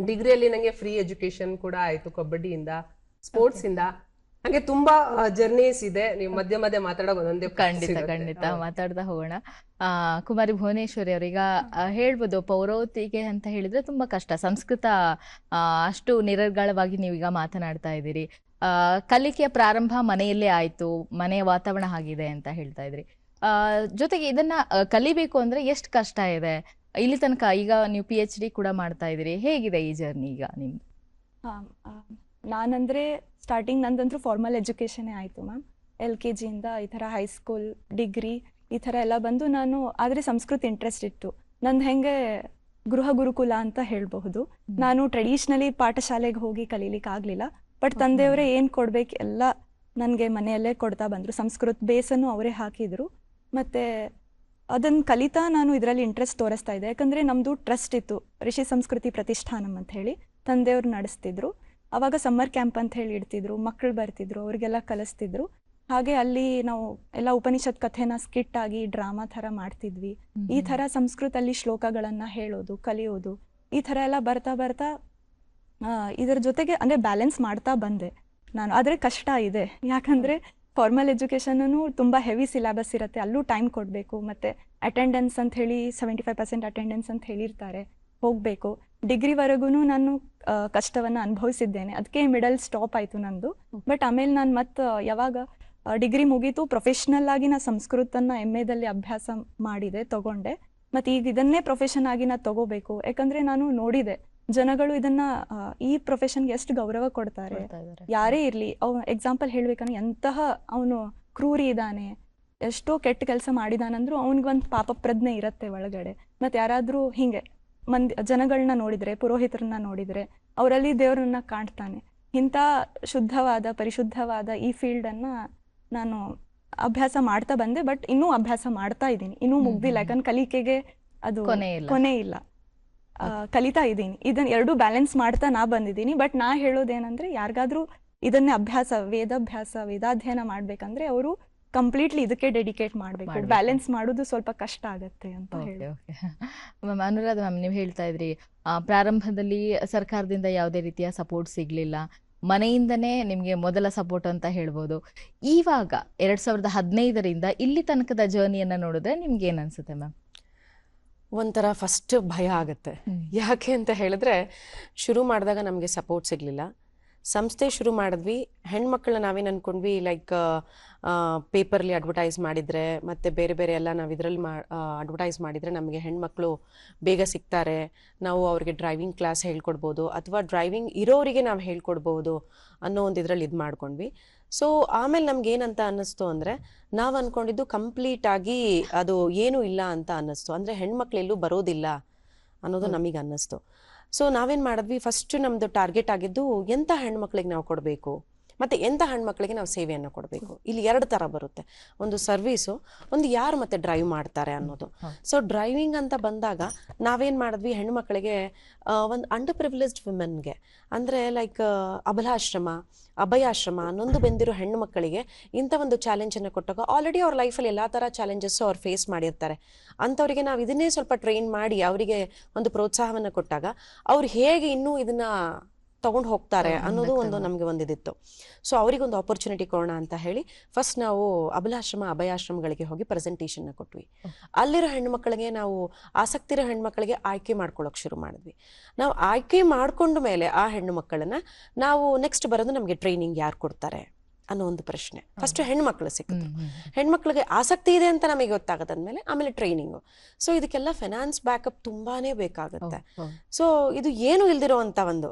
ಡಿಗ್ರಿಯಲ್ಲಿ ನನಗೆ ಫ್ರೀ ಎಜುಕೇಶನ್ ಕೂಡ ಆಯಿತು ಕಬಡ್ಡಿಯಿಂದ, ಸ್ಪೋರ್ಟ್ಸಿಂದ. ಹಾಗೆ ತುಂಬಾ ಜರ್ನೀಸ್ ಇದೆ. ನೀವು ಮಧ್ಯ ಮಧ್ಯೆ ಮಾತಾಡೋದು ಒಂದೊಂದೇ. ಖಂಡಿತ ಮಾತಾಡ್ತಾ ಹೋಗೋಣ. ಕುಮಾರಿ ಭುವನೇಶ್ವರಿ ಅವರೀಗ ಹೇಳ್ಬೋದು, ಪೌರವತಿಗೆ ಅಂತ ಹೇಳಿದ್ರೆ ತುಂಬಾ ಕಷ್ಟ. ಸಂಸ್ಕೃತ ಅಷ್ಟು ನಿರರ್ಗಳವಾಗಿ ನೀವೀಗ ಮಾತನಾಡ್ತಾ ಇದ್ದೀರಿ. ಕಲಿಕೆಯ ಪ್ರಾರಂಭ ಮನೆಯಲ್ಲೇ ಆಯ್ತು, ಮನೆಯ ವಾತಾವರಣ ಆಗಿದೆ ಅಂತ ಹೇಳ್ತಾ ಇದ್ರಿ. ಜೊತೆಗೆ ಇದನ್ನ ಕಲಿಬೇಕು ಅಂದ್ರೆ ಎಷ್ಟು ಕಷ್ಟ ಇದೆ ಇಲ್ಲಿ ತನಕ? ಈಗ ನೀವು PhD ಕೂಡ ಮಾಡ್ತಾ ಇದ್ದೀರಿ, ಹೇಗಿದೆ ಈ ಜರ್ನಿ ಈಗ ನಿಮ್ದು? ನಾನಂದ್ರೆ ಸ್ಟಾರ್ಟಿಂಗ್ ನಂದಂತೂ ಫಾರ್ಮಲ್ ಎಜುಕೇಷನ್ನೇ ಆಯಿತು ಮ್ಯಾಮ್. LKG ಇಂದ ಈ ಥರ ಹೈಸ್ಕೂಲ್, ಡಿಗ್ರಿ ಈ ಥರ ಎಲ್ಲ ಬಂದು ನಾನು, ಆದರೆ ಸಂಸ್ಕೃತ ಇಂಟ್ರೆಸ್ಟ್ ಇತ್ತು ನಂದು. ಹೆಂಗೆ ಗೃಹ ಗುರುಕುಲ ಅಂತ ಹೇಳಬಹುದು. ನಾನು ಟ್ರೆಡಿಷ್ನಲಿ ಪಾಠಶಾಲೆಗೆ ಹೋಗಿ ಕಲೀಲಿಕ್ಕೆ ಆಗಲಿಲ್ಲ. ಬಟ್ ತಂದೆಯವರೇ ಏನು ಕೊಡ್ಬೇಕು ಎಲ್ಲ ನನಗೆ ಮನೆಯಲ್ಲೇ ಕೊಡ್ತಾ ಬಂದರು. ಸಂಸ್ಕೃತ ಬೇಸನ್ನು ಅವರೇ ಹಾಕಿದರು. ಮತ್ತು ಅದನ್ನು ಕಲಿತಾ ನಾನು ಇದರಲ್ಲಿ ಇಂಟ್ರೆಸ್ಟ್ ತೋರಿಸ್ತಾ ಇದ್ದೆ. ಯಾಕಂದರೆ ನಮ್ಮದು ಟ್ರಸ್ಟ್ ಇತ್ತು, ಋಷಿ ಸಂಸ್ಕೃತಿ ಪ್ರತಿಷ್ಠಾನಂ ಅಂತ ಹೇಳಿ ತಂದೆಯವರು ನಡೆಸ್ತಿದ್ರು. ಆವಾಗ ಸಮ್ಮರ್ ಕ್ಯಾಂಪ್ ಅಂತ ಹೇಳಿ ಇಡ್ತಿದ್ರು, ಮಕ್ಕಳು ಬರ್ತಿದ್ರು, ಅವರಿಗೆಲ್ಲ ಕಲಿಸ್ತಿದ್ರು. ಹಾಗೆ ಅಲ್ಲಿ ನಾವು ಎಲ್ಲ ಉಪನಿಷತ್ ಕಥೆನ ಸ್ಕಿಟ್ ಆಗಿ ಡ್ರಾಮಾ ಥರ ಮಾಡ್ತಿದ್ವಿ. ಈ ಥರ ಸಂಸ್ಕೃತಲ್ಲಿ ಶ್ಲೋಕಗಳನ್ನು ಹೇಳೋದು, ಕಲಿಯೋದು, ಈ ಥರ ಎಲ್ಲ ಬರ್ತಾ ಬರ್ತಾ ಇದರ ಜೊತೆಗೆ ಅಂದರೆ ಬ್ಯಾಲೆನ್ಸ್ ಮಾಡ್ತಾ ಬಂದೆ ನಾನು. ಆದರೆ ಕಷ್ಟ ಇದೆ, ಯಾಕಂದರೆ ಫಾರ್ಮಲ್ ಎಜುಕೇಷನೂ ತುಂಬ ಹೆವಿ ಸಿಲೆಬಸ್ ಇರುತ್ತೆ, ಅಲ್ಲೂ ಟೈಮ್ ಕೊಡಬೇಕು. ಮತ್ತು ಅಟೆಂಡೆನ್ಸ್ ಅಂತ ಹೇಳಿ 75% ಅಟೆಂಡೆನ್ಸ್ ಅಂತ ಹೇಳಿರ್ತಾರೆ, ಹೋಗಬೇಕು. ಡಿಗ್ರಿವರೆಗೂ ನಾನು ಕಷ್ಟವನ್ನು ಅನುಭವಿಸಿದ್ದೇನೆ. ಅದಕ್ಕೆ ಮಿಡಲ್ ಸ್ಟಾಪ್ ಆಯಿತು ನಂದು. ಬಟ್ ಆಮೇಲೆ ನಾನು ಮತ್ತೆ ಯಾವಾಗ ಡಿಗ್ರಿ ಮುಗೀತು, ಪ್ರೊಫೆಷ್ನಲ್ ಆಗಿ ನಾನು ಸಂಸ್ಕೃತನ MAದಲ್ಲಿ ಅಭ್ಯಾಸ ಮಾಡಿದೆ, ತಗೊಂಡೆ. ಮತ್ತು ಈಗ ಇದನ್ನೇ ಪ್ರೊಫೆಷನ್ ಆಗಿ ನಾನು ತಗೋಬೇಕು. ಯಾಕಂದರೆ ನಾನು ನೋಡಿದೆ ಜನಗಳು ಇದನ್ನ ಈ ಪ್ರೊಫೆಷನ್ಗೆ ಎಷ್ಟು ಗೌರವ ಕೊಡ್ತಾರೆ. ಯಾರೇ ಇರಲಿ, ಎಕ್ಸಾಂಪಲ್ ಹೇಳ್ಬೇಕಂದ್ರೆ ಎಂತಹ ಅವನು ಕ್ರೂರಿ ಇದ್ದಾನೆ, ಎಷ್ಟೋ ಕೆಟ್ಟ ಕೆಲಸ ಮಾಡಿದಾನಂದ್ರೂ ಅವನಿಗೊಂದು ಪಾಪ ಪ್ರಜ್ಞೆ ಇರುತ್ತೆ ಒಳಗಡೆ. ಮತ್ತು ಯಾರಾದರೂ ಹೀಗೆ ಜನಗಳನ್ನ ನೋಡಿದರೆ, ಪುರೋಹಿತರನ್ನ ನೋಡಿದರೆ ಅವರಲ್ಲಿ ದೇವರನ್ನ ಕಾಣ್ತಾನೆ. ಇಂಥ ಶುದ್ಧವಾದ ಪರಿಶುದ್ಧವಾದ ಈ ಫೀಲ್ಡನ್ನು ನಾನು ಅಭ್ಯಾಸ ಮಾಡ್ತಾ ಬಂದೆ. ಬಟ್ ಇನ್ನೂ ಅಭ್ಯಾಸ ಮಾಡ್ತಾ ಇದ್ದೀನಿ, ಇನ್ನೂ ಮುಗ್ದಿಲ್ಲ. ಯಾಕಂದ್ರೆ ಕಲಿಕೆಗೆ ಅದು ಕೊನೆ ಇಲ್ಲ. ಕಲಿತಾ ಇದ್ದೀನಿ. ಇದನ್ನ ಎರಡು ಬ್ಯಾಲೆನ್ಸ್ ಮಾಡ್ತಾ ನಾ ಬಂದಿದ್ದೀನಿ. ಬಟ್ ನಾ ಹೇಳೋದೇನಂದ್ರೆ, ಯಾರಿಗಾದ್ರೂ ಇದನ್ನೇ ವೇದಾಧ್ಯಯನ ಮಾಡ್ಬೇಕಂದ್ರೆ ಅವರು ಕಂಪ್ಲೀಟ್ಲಿ ಇದಕ್ಕೆ ಡೆಡಿಕೇಟ್ ಮಾಡಬೇಕು. ಬ್ಯಾಲೆನ್ಸ್ ಮಾಡೋದು ಸ್ವಲ್ಪ ಕಷ್ಟ ಆಗತ್ತೆ ಅಂತ ಹೇಳಿ. ಮ್ಯಾಮ್, ಅನುರಾಧ ಮ್ಯಾಮ್, ನೀವು ಹೇಳ್ತಾ ಇದ್ರಿ ಪ್ರಾರಂಭದಲ್ಲಿ ಸರ್ಕಾರದಿಂದ ಯಾವುದೇ ರೀತಿಯ ಸಪೋರ್ಟ್ ಸಿಗ್ಲಿಲ್ಲ, ಮನೆಯಿಂದನೇ ನಿಮಗೆ ಮೊದಲ ಸಪೋರ್ಟ್ ಅಂತ ಹೇಳ್ಬೋದು. ಇವಾಗ 2015ರಿಂದ ಇಲ್ಲಿ ತನಕದ ಜರ್ನಿಯನ್ನ ನೋಡಿದ್ರೆ ನಿಮ್ಗೆ ಏನ್ ಅನ್ಸುತ್ತೆ ಮ್ಯಾಮ್? ಒಂಥರ ಫಸ್ಟ್ ಭಯ ಆಗುತ್ತೆ. ಯಾಕೆ ಅಂತ ಹೇಳಿದ್ರೆ, ಶುರು ಮಾಡಿದಾಗ ನಮಗೆ ಸಪೋರ್ಟ್ ಸಿಗಲಿಲ್ಲ. ಸಂಸ್ಥೆ ಶುರು ಮಾಡಿದ್ವಿ, ಹೆಣ್ಮಕ್ಳನ್ನ ನಾವೇನು ಅಂದ್ಕೊಂಡ್ವಿ, ಲೈಕ್ ಪೇಪರ್ಲಿ ಅಡ್ವರ್ಟೈಸ್ ಮಾಡಿದರೆ ಮತ್ತು ಬೇರೆ ಬೇರೆ ಎಲ್ಲ ನಾವು ಇದರಲ್ಲಿ ಅಡ್ವರ್ಟೈಸ್ ಮಾಡಿದರೆ ನಮಗೆ ಹೆಣ್ಮಕ್ಳು ಬೇಗ ಸಿಗ್ತಾರೆ, ನಾವು ಅವ್ರಿಗೆ ಡ್ರೈವಿಂಗ್ ಕ್ಲಾಸ್ ಹೇಳ್ಕೊಡ್ಬೋದು, ಅಥವಾ ಡ್ರೈವಿಂಗ್ ಇರೋರಿಗೆ ನಾವು ಹೇಳ್ಕೊಡ್ಬೋದು ಅನ್ನೋ ಒಂದು ಇದರಲ್ಲಿ ಇದು ಮಾಡ್ಕೊಂಡ್ವಿ. ಸೊ ಆಮೇಲೆ ನಮ್ಗೆ ಏನಂತ ಅನ್ನಿಸ್ತು ಅಂದರೆ, ನಾವು ಅಂದ್ಕೊಂಡಿದ್ದು ಕಂಪ್ಲೀಟಾಗಿ ಅದು ಏನೂ ಇಲ್ಲ ಅಂತ ಅನ್ನಿಸ್ತು. ಅಂದರೆ ಹೆಣ್ಮಕ್ಳು ಎಲ್ಲೂ ಬರೋದಿಲ್ಲ ಅನ್ನೋದು ನಮಗೆ ಅನ್ನಿಸ್ತು. ಸೊ ನಾವೇನು ಮಾಡಿದ್ವಿ, ಫಸ್ಟ್ ನಮ್ಮದು ಟಾರ್ಗೆಟ್ ಆಗಿದ್ದು ಎಂಥ ಹೆಣ್ಮಕ್ಳಿಗೆ ನಾವು ಕೊಡಬೇಕು ಮತ್ತು ಎಂಥ ಹೆಣ್ಮಕ್ಳಿಗೆ ನಾವು ಸೇವೆಯನ್ನು ಕೊಡಬೇಕು. ಇಲ್ಲಿ 2 ಥರ ಬರುತ್ತೆ, ಒಂದು ಸರ್ವೀಸು, ಒಂದು ಯಾರು ಮತ್ತೆ ಡ್ರೈವ್ ಮಾಡ್ತಾರೆ ಅನ್ನೋದು. ಸೊ ಡ್ರೈವಿಂಗ್ ಅಂತ ಬಂದಾಗ ನಾವೇನು ಮಾಡಿದ್ವಿ, ಹೆಣ್ಮಕ್ಳಿಗೆ ಒಂದು ಅಂಡರ್ ಪ್ರಿವಿಲೇಜ್ಡ್ ವುಮೆನ್ಗೆ, ಅಂದರೆ ಲೈಕ್ ಅಭಯಾಶ್ರಮ ನೊಂದು ಬೆಂದಿರೋ ಹೆಣ್ಣು ಮಕ್ಕಳಿಗೆ ಇಂಥ ಒಂದು ಚಾಲೆಂಜನ್ನು ಕೊಟ್ಟಾಗ, ಆಲ್ರೆಡಿ ಅವ್ರ ಲೈಫಲ್ಲಿ ಎಲ್ಲ ಥರ ಚಾಲೆಂಜಸ್ಸು ಅವ್ರು ಫೇಸ್ ಮಾಡಿರ್ತಾರೆ. ಅಂಥವ್ರಿಗೆ ನಾವು ಇದನ್ನೇ ಸ್ವಲ್ಪ ಟ್ರೈನ್ ಮಾಡಿ ಅವರಿಗೆ ಒಂದು ಪ್ರೋತ್ಸಾಹವನ್ನು ಕೊಟ್ಟಾಗ ಅವ್ರು ಹೇಗೆ ಇನ್ನೂ ಇದನ್ನು ತಗೊಂಡು ಹೋಗ್ತಾರೆ ಅನ್ನೋದು ಒಂದು ನಮಗೆ ಒಂದಿದಿತ್ತು. ಸೊ ಅವರಿಗೊಂದು ಆಪರ್ಚುನಿಟಿ ಕೊಡೋಣ ಅಂತ ಹೇಳಿ ಫಸ್ಟ್ ನಾವು ಅಭಯಾಶ್ರಮಗಳಿಗೆ ಹೋಗಿ ಪ್ರೆಸೆಂಟೇಷನ್ನ ಕೊಟ್ವಿ. ಅಲ್ಲಿರೋ ಹೆಣ್ಮಕ್ಳಿಗೆ, ನಾವು ಆಸಕ್ತಿ ಇರೋ ಹೆಣ್ಮಕ್ಳಿಗೆ ಆಯ್ಕೆ ಮಾಡ್ಕೊಳ್ಳೋಕೆ ಶುರು ಮಾಡಿದ್ವಿ. ನಾವು ಆಯ್ಕೆ ಮಾಡ್ಕೊಂಡ ಮೇಲೆ ಆ ಹೆಣ್ಣು ಮಕ್ಕಳನ್ನ ನಾವು ನೆಕ್ಸ್ಟ್ ಬರೋದು ನಮಗೆ ಟ್ರೈನಿಂಗ್ ಯಾರು ಕೊಡ್ತಾರೆ ಅನ್ನೋ ಒಂದು ಪ್ರಶ್ನೆ. ಫಸ್ಟ್ ಹೆಣ್ಮಕ್ಳು ಸಿಕ್ಕಿತು, ಹೆಣ್ಮಕ್ಳಿಗೆ ಆಸಕ್ತಿ ಇದೆ ಅಂತ ನಮಗೆ ಗೊತ್ತಾಗದಂದ್ಮೇಲೆ ಆಮೇಲೆ ಟ್ರೈನಿಂಗು. ಸೊ ಇದಕ್ಕೆಲ್ಲ ಫೈನಾನ್ಸ್ ಬ್ಯಾಕಪ್ ತುಂಬಾನೇ ಬೇಕಾಗುತ್ತೆ. ಸೊ ಇದು ಏನು ಇಲ್ದಿರೋ ಅಂತ ಒಂದು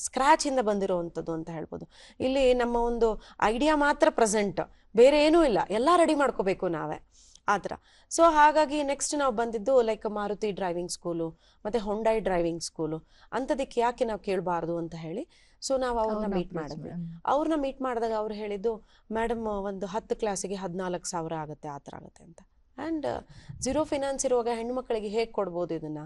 ಸ್ಕ್ರಾಚ್ ಇಂದ ಬಂದಿರುವಂಥದ್ದು ಅಂತ ಹೇಳ್ಬೋದು. ಇಲ್ಲಿ ನಮ್ಮ ಒಂದು ಐಡಿಯಾ ಮಾತ್ರ ಪ್ರೆಸೆಂಟ್, ಬೇರೆ ಏನೂ ಇಲ್ಲ, ಎಲ್ಲ ರೆಡಿ ಮಾಡ್ಕೋಬೇಕು ನಾವೇ ಆ ಥರ. ಸೊ ಹಾಗಾಗಿ ನೆಕ್ಸ್ಟ್ ನಾವು ಬಂದಿದ್ದು ಲೈಕ್ ಮಾರುತಿ ಡ್ರೈವಿಂಗ್ ಸ್ಕೂಲು ಮತ್ತು ಹೊಂಡಾಯಿ ಡ್ರೈವಿಂಗ್ ಸ್ಕೂಲು ಅಂಥದಕ್ಕೆ ಯಾಕೆ ನಾವು ಕೇಳಬಾರ್ದು ಅಂತ ಹೇಳಿ ಸೊ ನಾವು ಅವ್ರನ್ನ ಮೀಟ್ ಮಾಡಿದ್ವಿ. ಅವ್ರನ್ನ ಮೀಟ್ ಮಾಡಿದಾಗ ಅವ್ರು ಹೇಳಿದ್ದು, ಮೇಡಮ್ ಒಂದು 10 ಕ್ಲಾಸಿಗೆ 14,000 ಆಗುತ್ತೆ, ಆ ಥರ ಆಗುತ್ತೆ ಅಂತ. ಆ್ಯಂಡ್ ಝೀರೋ ಫೈನಾನ್ಸ್ ಇರುವಾಗ ಹೆಣ್ಮಕ್ಳಿಗೆ ಹೇಗೆ ಕೊಡ್ಬೋದು ಇದನ್ನು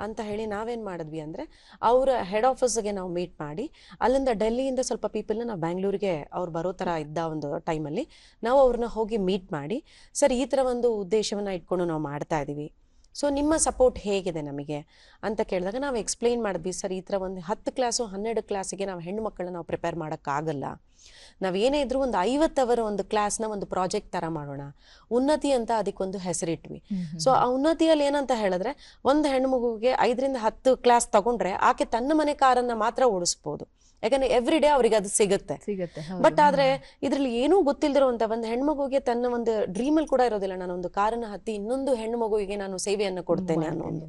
ಅಂತ ಹೇಳಿ ನಾವೇನು ಮಾಡಿದ್ವಿ ಅಂದರೆ, ಅವರ ಹೆಡ್ ಆಫೀಸ್ಗೆ ನಾವು ಮೀಟ್ ಮಾಡಿ, ಅಲ್ಲಿಂದ ಡೆಲ್ಲಿಯಿಂದ ಸ್ವಲ್ಪ ಪೀಪಲ್ನ ನಾವು ಬ್ಯಾಂಗ್ಳೂರಿಗೆ ಅವ್ರು ಬರೋ ಥರ ಇದ್ದ ಒಂದು ಟೈಮಲ್ಲಿ ನಾವು ಅವ್ರನ್ನ ಹೋಗಿ ಮೀಟ್ ಮಾಡಿ, ಸರ್ ಈ ಥರ ಒಂದು ಉದ್ದೇಶವನ್ನು ಇಟ್ಕೊಂಡು ನಾವು ಮಾಡ್ತಾ ಇದ್ದೀವಿ, ಸೊ ನಿಮ್ಮ ಸಪೋರ್ಟ್ ಹೇಗಿದೆ ನಮಗೆ ಅಂತ ಕೇಳಿದಾಗ ನಾವು ಎಕ್ಸ್ಪ್ಲೈನ್ ಮಾಡಿದ್ವಿ. ಸರ್ ಈ ಥರ ಒಂದು 10 ಕ್ಲಾಸು 12 ಕ್ಲಾಸಿಗೆ ನಾವು ಹೆಣ್ಣು ಮಕ್ಕಳನ್ನ ನಾವು ಪ್ರಿಪೇರ್ ಮಾಡೋಕ್ಕಾಗಲ್ಲ, ನಾವೇನೇ ಇದ್ರೂ ಒಂದು 50 ಅವರ್ ಒಂದು ಕ್ಲಾಸ್ನ ಒಂದು ಪ್ರಾಜೆಕ್ಟ್ ಥರ ಮಾಡೋಣ, ಉನ್ನತಿ ಅಂತ ಅದಕ್ಕೊಂದು ಹೆಸರಿಟ್ವಿ. ಸೊ ಆ ಉನ್ನತಿಯಲ್ಲಿ ಏನಂತ ಹೇಳಿದ್ರೆ, ಒಂದು ಹೆಣ್ಣು ಮಗುವಿಗೆ 5ರಿಂದ 10 ಕ್ಲಾಸ್ ತಗೊಂಡ್ರೆ ಆಕೆ ತನ್ನ ಮನೆ ಕಾರನ್ನು ಮಾತ್ರ ಓಡಿಸ್ಬೋದು, ಯಾಕಂದ್ರೆ ಎವ್ರಿ ಡೇ ಅವ್ರಿಗೆ ಅದು ಸಿಗುತ್ತೆ. ಬಟ್ ಆದ್ರೆ ಇದ್ರಲ್ಲಿ ಏನೂ ಗೊತ್ತಿಲ್ದಿರುವಂತ ಒಂದು ಹೆಣ್ಮಗುವಿಗೆ ತನ್ನ ಒಂದು ಡ್ರೀಮಲ್ಲಿ ಕೂಡ ಇರೋದಿಲ್ಲ, ನಾನು ಒಂದು ಕಾರನ್ನ ಹತ್ತಿ ಇನ್ನೊಂದು ಹೆಣ್ಣು ಮಗುವಿಗೆ ನಾನು ಸೇವೆಯನ್ನು ಕೊಡ್ತೇನೆ ಅನ್ನೋ ಒಂದು.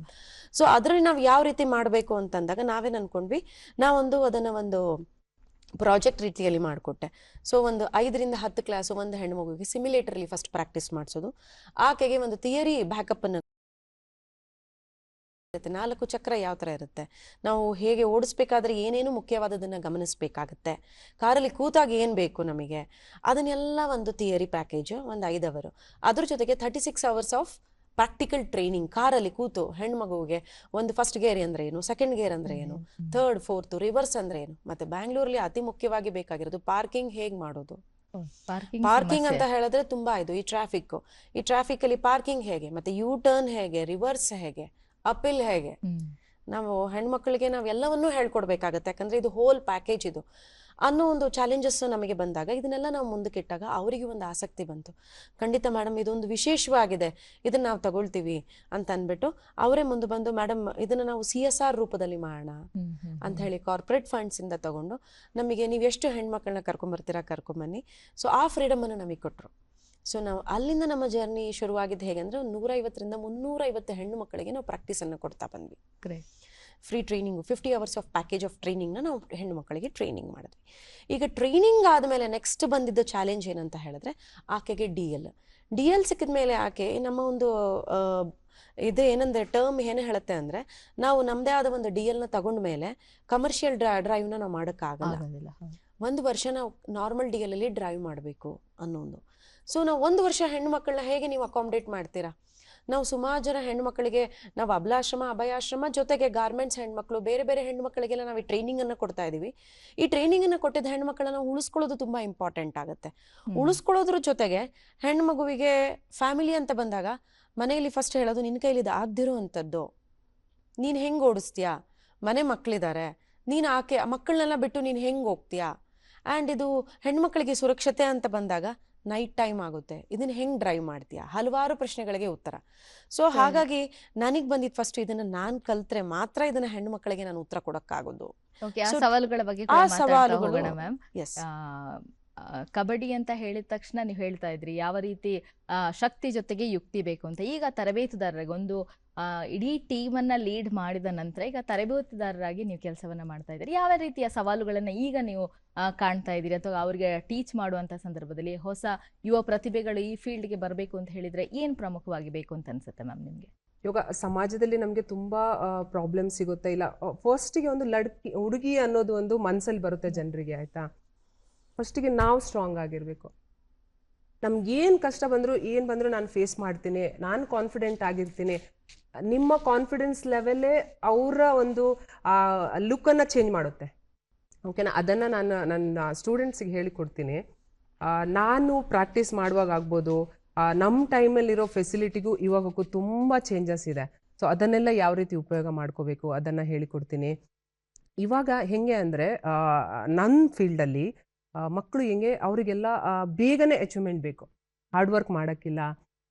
ಸೊ ಅದ್ರಲ್ಲಿ ನಾವು ಯಾವ ರೀತಿ ಮಾಡಬೇಕು ಅಂತಂದಾಗ ನಾವೇನು ಅನ್ಕೊಂಡ್ವಿ, ನಾವೊಂದು ಅದನ್ನ ಒಂದು ಪ್ರಾಜೆಕ್ಟ್ ರೀತಿಯಲ್ಲಿ ಮಾಡಿಕೊಟ್ಟೆ. ಸೊ ಒಂದು 5ರಿಂದ 10 ಕ್ಲಾಸು ಒಂದು ಹೆಣ್ಣು ಮಗುವಿಗೆ ಸಿಮ್ಯುಲೇಟರ್ಲಿ ಫಸ್ಟ್ ಪ್ರಾಕ್ಟೀಸ್ ಮಾಡಿಸೋದು, ಆಕೆಗೆ ಒಂದು ಥಿಯರಿ ಬ್ಯಾಕಪ್ ಅನ್ನು 4 ಚಕ್ರ ಯಾವ ಥರ ಇರುತ್ತೆ, ನಾವು ಹೇಗೆ ಓಡಿಸ್ಬೇಕಾದ್ರೆ ಏನೇನು ಮುಖ್ಯವಾದದನ್ನು ಗಮನಿಸಬೇಕಾಗತ್ತೆ, ಕಾರಲ್ಲಿ ಕೂತಾಗ ಏನು ಬೇಕು ನಮಗೆ, ಅದನ್ನೆಲ್ಲ ಒಂದು ಥಿಯರಿ ಪ್ಯಾಕೇಜು ಒಂದು 5 ಅವರು. ಅದ್ರ ಜೊತೆಗೆ 36 ಅವರ್ಸ್ ಆಫ್ ಪ್ರಾಕ್ಟಿಕಲ್ ಟ್ರೈನಿಂಗ್, ಕಾರಲ್ಲಿ ಕೂತು ಹೆಣ್ಮಗುವಿಗೆ ಒಂದು ಫಸ್ಟ್ ಗೇರ್ ಅಂದರೆ ಏನು, ಸೆಕೆಂಡ್ ಗೇರ್ ಅಂದರೆ ಏನು, ಥರ್ಡ್ ಫೋರ್ತ್ ರಿವರ್ಸ್ ಅಂದರೆ ಏನು, ಮತ್ತು ಬ್ಯಾಂಗ್ಳೂರಲ್ಲಿ ಅತಿ ಮುಖ್ಯವಾಗಿ ಬೇಕಾಗಿರೋದು ಪಾರ್ಕಿಂಗ್ ಹೇಗೆ ಮಾಡೋದು. ಪಾರ್ಕಿಂಗ್ ಅಂತ ಹೇಳಿದ್ರೆ ತುಂಬಾ ಇದು, ಈ ಟ್ರಾಫಿಕಲ್ಲಿ ಪಾರ್ಕಿಂಗ್ ಹೇಗೆ, ಮತ್ತೆ ಯೂ ಟರ್ನ್ ಹೇಗೆ, ರಿವರ್ಸ್ ಹೇಗೆ, ಅಪಿಲ್ ಹೇಗೆ, ನಾವು ಹೆಣ್ಮಕ್ಳಿಗೆ ನಾವು ಎಲ್ಲವನ್ನೂ ಹೇಳ್ಕೊಡ್ಬೇಕಾಗತ್ತೆ, ಯಾಕಂದ್ರೆ ಇದು ಹೋಲ್ ಪ್ಯಾಕೇಜ್ ಇದು ಅನ್ನೋ ಒಂದು ಚಾಲೆಂಜಸ್ ನಮಗೆ ಬಂದಾಗ ಇದನ್ನೆಲ್ಲ ನಾವು ಮುಂದಕ್ಕಿಟ್ಟಾಗ ಅವರಿಗೆ ಒಂದು ಆಸಕ್ತಿ ಬಂತು. ಖಂಡಿತ ಮೇಡಮ್ ಇದೊಂದು ವಿಶೇಷವಾಗಿದೆ, ಇದನ್ನ ನಾವು ತಗೊಳ್ತೀವಿ ಅಂತ ಅಂದ್ಬಿಟ್ಟು ಅವರೇ ಮುಂದೆ ಬಂದು, ಮೇಡಮ್ ಇದನ್ನ ನಾವು CSR ರೂಪದಲ್ಲಿ ಮಾಡೋಣ ಅಂತ ಹೇಳಿ ಕಾರ್ಪೊರೇಟ್ ಫಂಡ್ಸ್ ಇಂದ ತಗೊಂಡು ನಮಗೆ ನೀವು ಎಷ್ಟು ಹೆಣ್ಮಕ್ಳನ್ನ ಕರ್ಕೊಂಬರ್ತೀರಾ ಕರ್ಕೊಂಬನ್ನಿ, ಸೊ ಆ ಫ್ರೀಡಮ್ ಅನ್ನು ನಮಗೆ ಕೊಟ್ಟರು. ಸೊ ನಾವು ಅಲ್ಲಿಂದ ನಮ್ಮ ಜರ್ನಿ ಶುರುವಾಗಿದ್ದು ಹೇಗೆ ಅಂದರೆ, 150ರಿಂದ 350 ಹೆಣ್ಣು ಮಕ್ಕಳಿಗೆ ನಾವು ಪ್ರಾಕ್ಟೀಸನ್ನು ಕೊಡ್ತಾ ಬಂದ್ವಿ. Free training 50 hours of package of ಟ್ರೈನಿಂಗ್ನ ನಾವು ಹೆಣ್ಣು ಮಕ್ಕಳಿಗೆ ಟ್ರೈನಿಂಗ್ ಮಾಡಿದ್ವಿ. ಈಗ ಟ್ರೈನಿಂಗ್ ಆದಮೇಲೆ ನೆಕ್ಸ್ಟ್ ಬಂದಿದ್ದ ಚಾಲೆಂಜ್ ಏನಂತ ಹೇಳಿದ್ರೆ, ಆಕೆಗೆ DL ಸಿಕ್ಕಿದ ಮೇಲೆ ಆಕೆ ನಮ್ಮ ಒಂದು ಇದು ಏನಂದರೆ ಟರ್ಮ್ ಏನು ಹೇಳುತ್ತೆ ಅಂದರೆ, ನಾವು ನಮ್ಮದೇ ಆದ ಒಂದು DLನ ತಗೊಂಡ ಮೇಲೆ ಕಮರ್ಷಿಯಲ್ ಡ್ರೈವ್ನ ನಾವು ಮಾಡೋಕ್ಕಾಗಲ್ಲ, 1 ವರ್ಷ ನಾವು ನಾರ್ಮಲ್ DLಲ್ಲಿ ಡ್ರೈವ್ ಮಾಡಬೇಕು ಅನ್ನೋ ಒಂದು. ಸೊ ನಾವು 1 ವರ್ಷ ಹೆಣ್ಣು ಮಕ್ಕಳನ್ನ ಹೇಗೆ ನೀವು ಅಕಾಮಡೇಟ್ ಮಾಡ್ತೀರಾ, ನಾವು ಸುಮಾರು ಜನ ಹೆಣ್ಮಕ್ಳಿಗೆ ನಾವು ಅಬಲಾಶ್ರಮ ಅಭಯಾಶ್ರಮ ಜೊತೆಗೆ ಗಾರ್ಮೆಂಟ್ಸ್ ಹೆಣ್ಮಕ್ಳು ಬೇರೆ ಬೇರೆ ಹೆಣ್ಮಕ್ಳಿಗೆಲ್ಲ ನಾವು ಈ ಟ್ರೈನಿಂಗ್ ಅನ್ನ ಕೊಡ್ತಾ ಇದೀವಿ. ಈ ಟ್ರೈನಿಂಗ್ ಅನ್ನ ಕೊಟ್ಟಿದ್ದ ಹೆಣ್ಮಕ್ಳನ್ನ ಉಳಿಸ್ಕೊಳ್ಳೋದು ತುಂಬಾ ಇಂಪಾರ್ಟೆಂಟ್ ಆಗುತ್ತೆ. ಉಳಿಸ್ಕೊಳ್ಳೋದ್ರ ಜೊತೆಗೆ ಹೆಣ್ಮಗುವಿಗೆ ಫ್ಯಾಮಿಲಿ ಅಂತ ಬಂದಾಗ ಮನೆಯಲ್ಲಿ ಫಸ್ಟ್ ಹೇಳೋದು ನಿನ್ ಕೈಲಿ ಇದು ಆಗ್ದಿರೋ ಅಂತದ್ದು, ನೀನ್ ಹೆಂಗ್ ಓಡಿಸ್ತೀಯಾ, ಮನೆ ಮಕ್ಳಿದ್ದಾರೆ, ನೀನ್ ಆಕೆ ಮಕ್ಕಳನ್ನೆಲ್ಲ ಬಿಟ್ಟು ನೀನ್ ಹೆಂಗ್ ಹೋಗ್ತೀಯಾ, ಆ್ಯಂಡ್ ಇದು ಹೆಣ್ಮಕ್ಳಿಗೆ ಸುರಕ್ಷತೆ ಅಂತ ಬಂದಾಗ ನೈಟ್ ಟೈಮ್ ಆಗುತ್ತೆ, ಇದನ್ನ ಹೆಂಗ್ ಡ್ರೈವ್ ಮಾಡ್ತೀಯಾ, ಹಲವಾರು ಪ್ರಶ್ನೆಗಳಿಗೆ ಉತ್ತರ. ಸೊ ಹಾಗಾಗಿ ನನಗ್ ಬಂದಿದ್ ಫಸ್ಟ್ ಇದನ್ನ ನಾನ್ ಕಲ್ತ್ರೆ ಮಾತ್ರ ಇದನ್ನ ಹೆಣ್ಮಕ್ಳಿಗೆ ನಾನು ಉತ್ತರ ಕೊಡಕ್ಕಾಗೋದು. ಸವಾಲುಗಳ ಬಗ್ಗೆ ಆ ಸವಾಲುಗಳು ಮ್ಯಾಮ್. ಎಸ್ ಕಬಡ್ಡಿ ಅಂತ ಹೇಳಿದ ತಕ್ಷಣ ನೀವು ಹೇಳ್ತಾ ಇದ್ರಿ ಯಾವ ರೀತಿ ಶಕ್ತಿ ಜೊತೆಗೆ ಯುಕ್ತಿ ಬೇಕು ಅಂತ. ಈಗ ತರಬೇತುದಾರರಿಗೆ ಒಂದು ಇಡೀ ಟೀಮ್ ಅನ್ನ ಲೀಡ್ ಮಾಡಿದ ನಂತರ ಈಗ ತರಬೇತುದಾರರಾಗಿ ನೀವು ಕೆಲಸವನ್ನ ಮಾಡ್ತಾ ಇದ್ದೀರಿ. ಯಾವ ರೀತಿಯ ಸವಾಲುಗಳನ್ನ ಈಗ ನೀವು ಕಾಣ್ತಾ ಇದ್ದೀರಿ, ಅಥವಾ ಅವ್ರಿಗೆ ಟೀಚ್ ಮಾಡುವಂತ ಸಂದರ್ಭದಲ್ಲಿ ಹೊಸ ಯುವ ಪ್ರತಿಭೆಗಳು ಈ ಫೀಲ್ಡ್ಗೆ ಬರಬೇಕು ಅಂತ ಹೇಳಿದ್ರೆ ಏನ್ ಪ್ರಮುಖವಾಗಿ ಬೇಕು ಅಂತ ಅನ್ಸುತ್ತೆ ಮ್ಯಾಮ್ ನಿಮ್ಗೆ? ಇವಾಗ ಸಮಾಜದಲ್ಲಿ ನಮಗೆ ತುಂಬಾ ಪ್ರಾಬ್ಲಮ್ ಸಿಗುತ್ತೆ. ಇಲ್ಲ ಫಸ್ಟಿಗೆ ಒಂದು ಹುಡುಗಿ ಅನ್ನೋದು ಒಂದು ಮನ್ಸಲ್ಲಿ ಬರುತ್ತೆ ಜನರಿಗೆ, ಆಯ್ತಾ. ಫಸ್ಟಿಗೆ ನಾವು ಸ್ಟ್ರಾಂಗ್ ಆಗಿರ್ಬೇಕು. ನಮ್ಗೆ ಏನು ಕಷ್ಟ ಬಂದ್ರು ಏನು ಬಂದ್ರು ನಾನು ಫೇಸ್ ಮಾಡ್ತೀನಿ, ನಾನು ಕಾನ್ಫಿಡೆಂಟ್ ಆಗಿರ್ತೀನಿ. ನಿಮ್ಮ ಕಾನ್ಫಿಡೆನ್ಸ್ ಲೆವೆಲ್ಲೇ ಅವರ ಒಂದು ಲುಕ್ಕನ್ನು ಚೇಂಜ್ ಮಾಡುತ್ತೆ, ಓಕೆನಾ. ಅದನ್ನು ನಾನು ನನ್ನ ಸ್ಟೂಡೆಂಟ್ಸಿಗೆ ಹೇಳಿಕೊಡ್ತೀನಿ. ನಾನು ಪ್ರಾಕ್ಟೀಸ್ ಮಾಡುವಾಗ ಆಗ್ಬೋದು, ನಮ್ಮ ಟೈಮಲ್ಲಿರೋ ಫೆಸಿಲಿಟಿಗೂ ಇವಾಗಕ್ಕೂ ತುಂಬ ಚೇಂಜಸ್ ಇದೆ. ಸೊ ಅದನ್ನೆಲ್ಲ ಯಾವ ರೀತಿ ಉಪಯೋಗ ಮಾಡ್ಕೋಬೇಕು ಅದನ್ನು ಹೇಳಿಕೊಡ್ತೀನಿ. ಇವಾಗ ಹೆಂಗೆ ಅಂದರೆ ನನ್ನ ಫೀಲ್ಡಲ್ಲಿ ಮಕ್ಕಳು ಹೆಂಗೆ ಅವರಿಗೆಲ್ಲ ಬೇಗನೆ ಅಚೀವ್ಮೆಂಟ್ ಬೇಕು, ಹಾರ್ಡ್ ವರ್ಕ್ ಮಾಡೋಕ್ಕಿಲ್ಲ,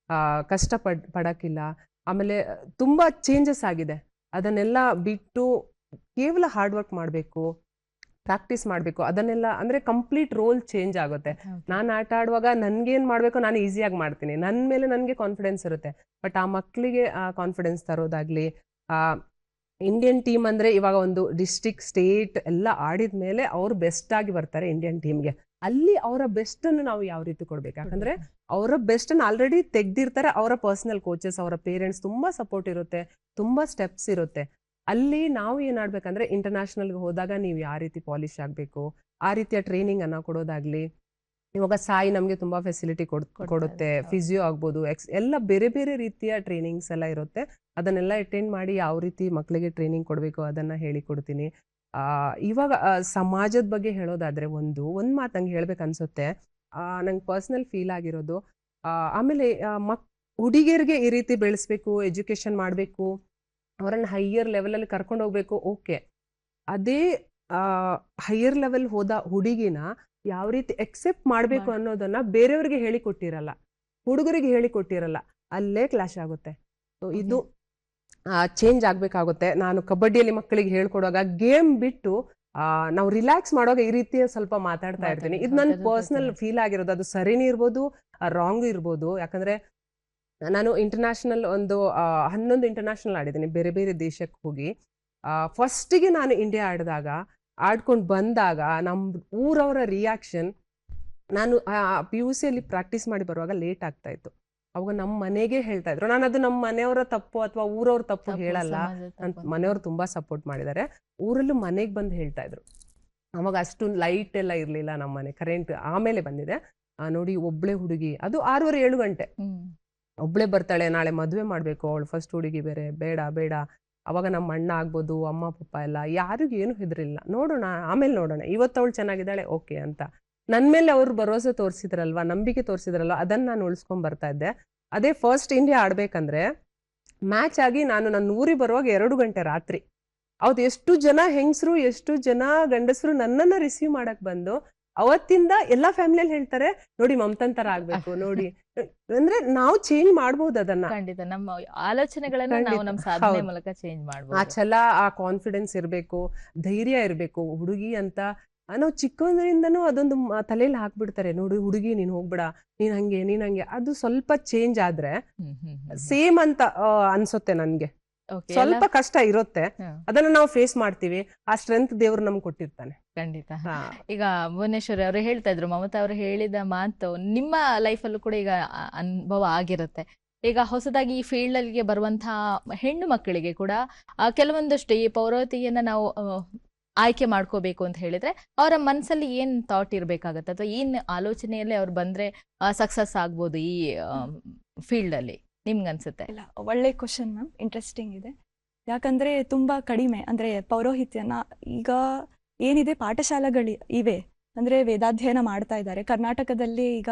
ಕಷ್ಟ ಪಡೋಕ್ಕಿಲ್ಲ. ಆಮೇಲೆ ತುಂಬ ಚೇಂಜಸ್ ಆಗಿದೆ, ಅದನ್ನೆಲ್ಲ ಬಿಟ್ಟು ಕೇವಲ ಹಾರ್ಡ್ ವರ್ಕ್ ಮಾಡಬೇಕು, ಪ್ರಾಕ್ಟೀಸ್ ಮಾಡಬೇಕು. ಅದನ್ನೆಲ್ಲ ಅಂದರೆ ಕಂಪ್ಲೀಟ್ ರೋಲ್ ಚೇಂಜ್ ಆಗುತ್ತೆ. ನಾನು ಆಟ ಆಡುವಾಗ ನನಗೇನು ಮಾಡಬೇಕು ನಾನು ಈಸಿಯಾಗಿ ಮಾಡ್ತೀನಿ, ನನ್ನ ಮೇಲೆ ನನಗೆ ಕಾನ್ಫಿಡೆನ್ಸ್ ಇರುತ್ತೆ. ಬಟ್ ಆ ಮಕ್ಕಳಿಗೆ ಕಾನ್ಫಿಡೆನ್ಸ್ ತರೋದಾಗಲಿ, ಇಂಡಿಯನ್ ಟೀಮ್ ಅಂದರೆ ಇವಾಗ ಒಂದು ಡಿಸ್ಟ್ರಿಕ್ಟ್ ಸ್ಟೇಟ್ ಎಲ್ಲ ಆಡಿದ ಮೇಲೆ ಅವರು ಬೆಸ್ಟ್ ಆಗಿ ಬರ್ತಾರೆ ಇಂಡಿಯನ್ ಟೀಮ್ಗೆ. ಅಲ್ಲಿ ಅವರ ಬೆಸ್ಟನ್ನು ನಾವು ಯಾವ ರೀತಿ ಕೊಡ್ಬೇಕು, ಯಾಕಂದರೆ ಅವರ ಬೆಸ್ಟನ್ನು ಆಲ್ರೆಡಿ ತೆಗ್ದಿರ್ತಾರೆ. ಅವರ ಪರ್ಸನಲ್ ಕೋಚಸ್, ಅವರ ಪೇರೆಂಟ್ಸ್ ತುಂಬ ಸಪೋರ್ಟ್ ಇರುತ್ತೆ, ತುಂಬ ಸ್ಟೆಪ್ಸ್ ಇರುತ್ತೆ. ಅಲ್ಲಿ ನಾವು ಏನಾಡ್ಬೇಕಂದ್ರೆ ಇಂಟರ್ನ್ಯಾಷನಲ್ಗೆ ಹೋದಾಗ ನೀವು ಯಾವ ರೀತಿ ಪಾಲಿಶ್ ಆಗಬೇಕು ಆ ರೀತಿಯ ಟ್ರೈನಿಂಗ್ ಅನ್ನ ಕೊಡೋದಾಗ್ಲಿ. ಇವಾಗ ಸಾಯಿ ನಮಗೆ ತುಂಬ ಫೆಸಿಲಿಟಿ ಕೊಡುತ್ತೆ, ಫಿಸಿಯೋ ಆಗ್ಬೋದು, ಎಲ್ಲ ಬೇರೆ ಬೇರೆ ರೀತಿಯ ಟ್ರೈನಿಂಗ್ಸ್ ಎಲ್ಲ ಇರುತ್ತೆ. ಅದನ್ನೆಲ್ಲ ಅಟೆಂಡ್ ಮಾಡಿ ಯಾವ ರೀತಿ ಮಕ್ಕಳಿಗೆ ಟ್ರೈನಿಂಗ್ ಕೊಡಬೇಕು ಅದನ್ನು ಹೇಳಿಕೊಡ್ತೀನಿ. ಇವಾಗ ಸಮಾಜದ ಬಗ್ಗೆ ಹೇಳೋದಾದರೆ ಒಂದು ಮಾತು ನಂಗೆ ಹೇಳ್ಬೇಕು ಅನ್ಸುತ್ತೆ, ನಂಗೆ ಪರ್ಸ್ನಲ್ ಫೀಲ್ ಆಗಿರೋದು. ಆಮೇಲೆ ಹುಡುಗಿಯರಿಗೆ ಈ ರೀತಿ ಬೆಳೆಸ್ಬೇಕು, ಎಜುಕೇಷನ್ ಮಾಡಬೇಕು, ಅವರನ್ನು ಹೈಯರ್ ಲೆವೆಲಲ್ಲಿ ಕರ್ಕೊಂಡು ಹೋಗ್ಬೇಕು. ಓಕೆ, ಅದೇ ಹೈಯರ್ ಲೆವೆಲ್ ಹೋದ ಹುಡುಗಿನ ಯಾವ ರೀತಿ ಎಕ್ಸೆಪ್ಟ್ ಮಾಡಬೇಕು ಅನ್ನೋದನ್ನ ಬೇರೆಯವ್ರಿಗೆ ಹೇಳಿಕೊಟ್ಟಿರಲ್ಲ, ಹುಡುಗರಿಗೆ ಹೇಳಿಕೊಟ್ಟಿರಲ್ಲ, ಅಲ್ಲೇ ಕ್ಲಾಶ್ ಆಗುತ್ತೆ. ಸೊ ಇದು ಚೇಂಜ್ ಆಗಬೇಕಾಗುತ್ತೆ. ನಾನು ಕಬಡ್ಡಿಯಲ್ಲಿ ಮಕ್ಕಳಿಗೆ ಹೇಳ್ಕೊಡುವಾಗ ಗೇಮ್ ಬಿಟ್ಟು ನಾವು ರಿಲ್ಯಾಕ್ಸ್ ಮಾಡುವಾಗ ಈ ರೀತಿ ಸ್ವಲ್ಪ ಮಾತಾಡ್ತಾ ಇರ್ತೀನಿ. ಇದು ನನ್ನ ಪರ್ಸನಲ್ ಫೀಲ್ ಆಗಿರೋದು. ಅದು ಸರಿನೂ ಇರ್ಬೋದು, ರಾಂಗ್ ಇರ್ಬೋದು. ಯಾಕಂದ್ರೆ ನಾನು ಇಂಟರ್ನ್ಯಾಷನಲ್ ಒಂದು 11 ಇಂಟರ್ನ್ಯಾಷನಲ್ ಆಡಿದ್ದೀನಿ, ಬೇರೆ ಬೇರೆ ದೇಶಕ್ಕೆ ಹೋಗಿ. ಫಸ್ಟಿಗೆ ನಾನು ಇಂಡಿಯಾ ಆಡ್ಕೊಂಡು ಬಂದಾಗ ನಮ್ಮ ಊರವರ ರಿಯಾಕ್ಷನ್, ನಾನು PUC ಅಲ್ಲಿ ಪ್ರಾಕ್ಟೀಸ್ ಮಾಡಿ ಬರುವಾಗ ಲೇಟ್ ಆಗ್ತಾ ಇತ್ತು. ಅವಾಗ ನಮ್ಮ ಮನೆಗೆ ಹೇಳ್ತಾ ಇದ್ರು. ನಾನು ಅದು ನಮ್ಮ ಮನೆಯವರ ತಪ್ಪು ಅಥವಾ ಊರವ್ರ ತಪ್ಪು ಹೇಳಲ್ಲ, ನನ್ನ ಮನೆಯವರು ತುಂಬಾ ಸಪೋರ್ಟ್ ಮಾಡಿದ್ದಾರೆ. ಊರಲ್ಲೂ ಮನೆಗೆ ಬಂದು ಹೇಳ್ತಾ ಇದ್ರು. ಅವಾಗ ಅಷ್ಟು ಲೈಟ್ ಎಲ್ಲ ಇರಲಿಲ್ಲ ನಮ್ಮ ಮನೆ, ಕರೆಂಟ್ ಆಮೇಲೆ ಬಂದಿದೆ. ನೋಡಿ ಒಬ್ಳೆ ಹುಡುಗಿ, ಅದು 6:30-7 ಗಂಟೆ ಒಬ್ಳೆ ಬರ್ತಾಳೆ, ನಾಳೆ ಮದುವೆ ಮಾಡಬೇಕು, ಅವಳು ಫಸ್ಟ್ ಹುಡುಗಿ ಬೇರೆ, ಬೇಡ ಬೇಡ. ಅವಾಗ ನಮ್ಮ ಅಣ್ಣ ಆಗ್ಬೋದು, ಅಮ್ಮ ಪಪ್ಪ ಎಲ್ಲ ಯಾರಿಗೂ ಏನು ಹೆದರಿಲ್ಲ, ನೋಡೋಣ ಆಮೇಲೆ ನೋಡೋಣ, ಇವತ್ತು ಅವಳು ಚೆನ್ನಾಗಿದ್ದಾಳೆ ಓಕೆ ಅಂತ. ನನ್ನ ಮೇಲೆ ಅವ್ರು ಭರವಸೆ ತೋರಿಸಿದ್ರಲ್ವ, ನಂಬಿಕೆ ತೋರಿಸಿದ್ರಲ್ವ, ಅದನ್ನು ನಾನು ಉಳಿಸ್ಕೊಂಡ್ ಬರ್ತಾ ಇದ್ದೆ. ಅದೇ ಫಸ್ಟ್ ಇಂಡಿಯಾ ಆಡ್ಬೇಕಂದ್ರೆ ಮ್ಯಾಚ್ ಆಗಿ ನನ್ನ ಊರಿಗೆ ಬರುವಾಗ 2 ಗಂಟೆ ರಾತ್ರಿ. ಅವತ್ತು ಎಷ್ಟು ಜನ ಹೆಂಗಸರು, ಎಷ್ಟು ಜನ ಗಂಡಸರು ನನ್ನನ್ನು ರಿಸೀವ್ ಮಾಡಕ್ ಬಂದು, ಅವತ್ತಿಂದ ಎಲ್ಲ ಫ್ಯಾಮಿಲಿಯಲ್ಲಿ ಹೇಳ್ತಾರೆ, ನೋಡಿ ಮಮತನ್ ತರ ಆಗ್ಬೇಕು ನೋಡಿ. ಅಂದ್ರೆ ನಾವು ಚೇಂಜ್ ಮಾಡಬಹುದು ಅದನ್ನ, ಖಂಡಿತ ನಮ್ಮ ಆಲೋಚನೆಗಳನ್ನ ನಾವು ನಮ್ಮ ಸಾಧನೆ ಮೂಲಕ ಚೇಂಜ್ ಮಾಡಬಹುದು. ಆ ಛಲ, ಆ ಕಾನ್ಫಿಡೆನ್ಸ್ ಇರಬೇಕು, ಧೈರ್ಯ ಇರಬೇಕು. ಹುಡುಗಿ ಅಂತ ನಾವು ಚಿಕ್ಕಂದ್ರಿಂದನೂ ಅದೊಂದು ತಲೆಯಲ್ಲಿ ಹಾಕ್ಬಿಡ್ತಾರೆ, ನೋಡಿ ಹುಡುಗಿ ನೀನ್ ಹೋಗ್ಬೇಡ, ನೀನ್ ಹಂಗೆ. ಅದು ಸ್ವಲ್ಪ ಚೇಂಜ್ ಆದ್ರೆ ಸೇಮ್ ಅಂತ ಅನ್ಸುತ್ತೆ ನನ್ಗೆ. ಸ್ವಲ್ಪ ಕಷ್ಟ ಇರುತ್ತೆ, ಅದನ್ನ ನಾವು ಫೇಸ್ ಮಾಡ್ತೀವಿ. ಆ ಸ್ಟ್ರೆಂತ್ ದೇವ್ರು ನಮ್ಗೆ ಕೊಟ್ಟಿರ್ತಾನೆ. ಖಂಡಿತ. ಈಗ ಭುವನೇಶ್ವರಿ ಅವರು ಹೇಳ್ತಾ ಇದ್ರು, ಮಮತಾ ಅವರು ಹೇಳಿದ ಮಾತು ನಿಮ್ಮ ಲೈಫಲ್ಲೂ ಕೂಡ ಈಗ ಅನುಭವ ಆಗಿರುತ್ತೆ. ಈಗ ಹೊಸದಾಗಿ ಈ ಫೀಲ್ಡ್ ಅಲ್ಲಿಗೆ ಬರುವಂತಹ ಹೆಣ್ಣು ಮಕ್ಕಳಿಗೆ ಕೂಡ ಕೆಲವೊಂದಷ್ಟು ಈ ಪೌರವತಿಯನ್ನ ನಾವು ಆಯ್ಕೆ ಮಾಡ್ಕೋಬೇಕು ಅಂತ ಹೇಳಿದ್ರೆ ಅವರ ಮನಸ್ಸಲ್ಲಿ ಏನ್ ಥಾಟ್ ಇರ್ಬೇಕಾಗತ್ತೆ, ಅಥವಾ ಏನ್ ಆಲೋಚನೆಯಲ್ಲೇ ಅವ್ರು ಬಂದ್ರೆ ಸಕ್ಸಸ್ ಆಗ್ಬೋದು ಈ ಫೀಲ್ಡ್ ಅಲ್ಲಿ? ನಿಮ್ಗನ್ಸುತ್ತೆ? ಇಲ್ಲ, ಒಳ್ಳೆ ಕ್ವಶನ್ ಮ್ಯಾಮ್, ಇಂಟ್ರೆಸ್ಟಿಂಗ್ ಇದೆ. ಯಾಕಂದರೆ ತುಂಬ ಕಡಿಮೆ ಅಂದರೆ ಪೌರೋಹಿತ್ಯನ ಈಗ ಏನಿದೆ ಪಾಠಶಾಲೆಗಳು ಇವೆ, ಅಂದರೆ ವೇದಾಧ್ಯಯನ ಮಾಡ್ತಾ ಇದ್ದಾರೆ. ಕರ್ನಾಟಕದಲ್ಲಿ ಈಗ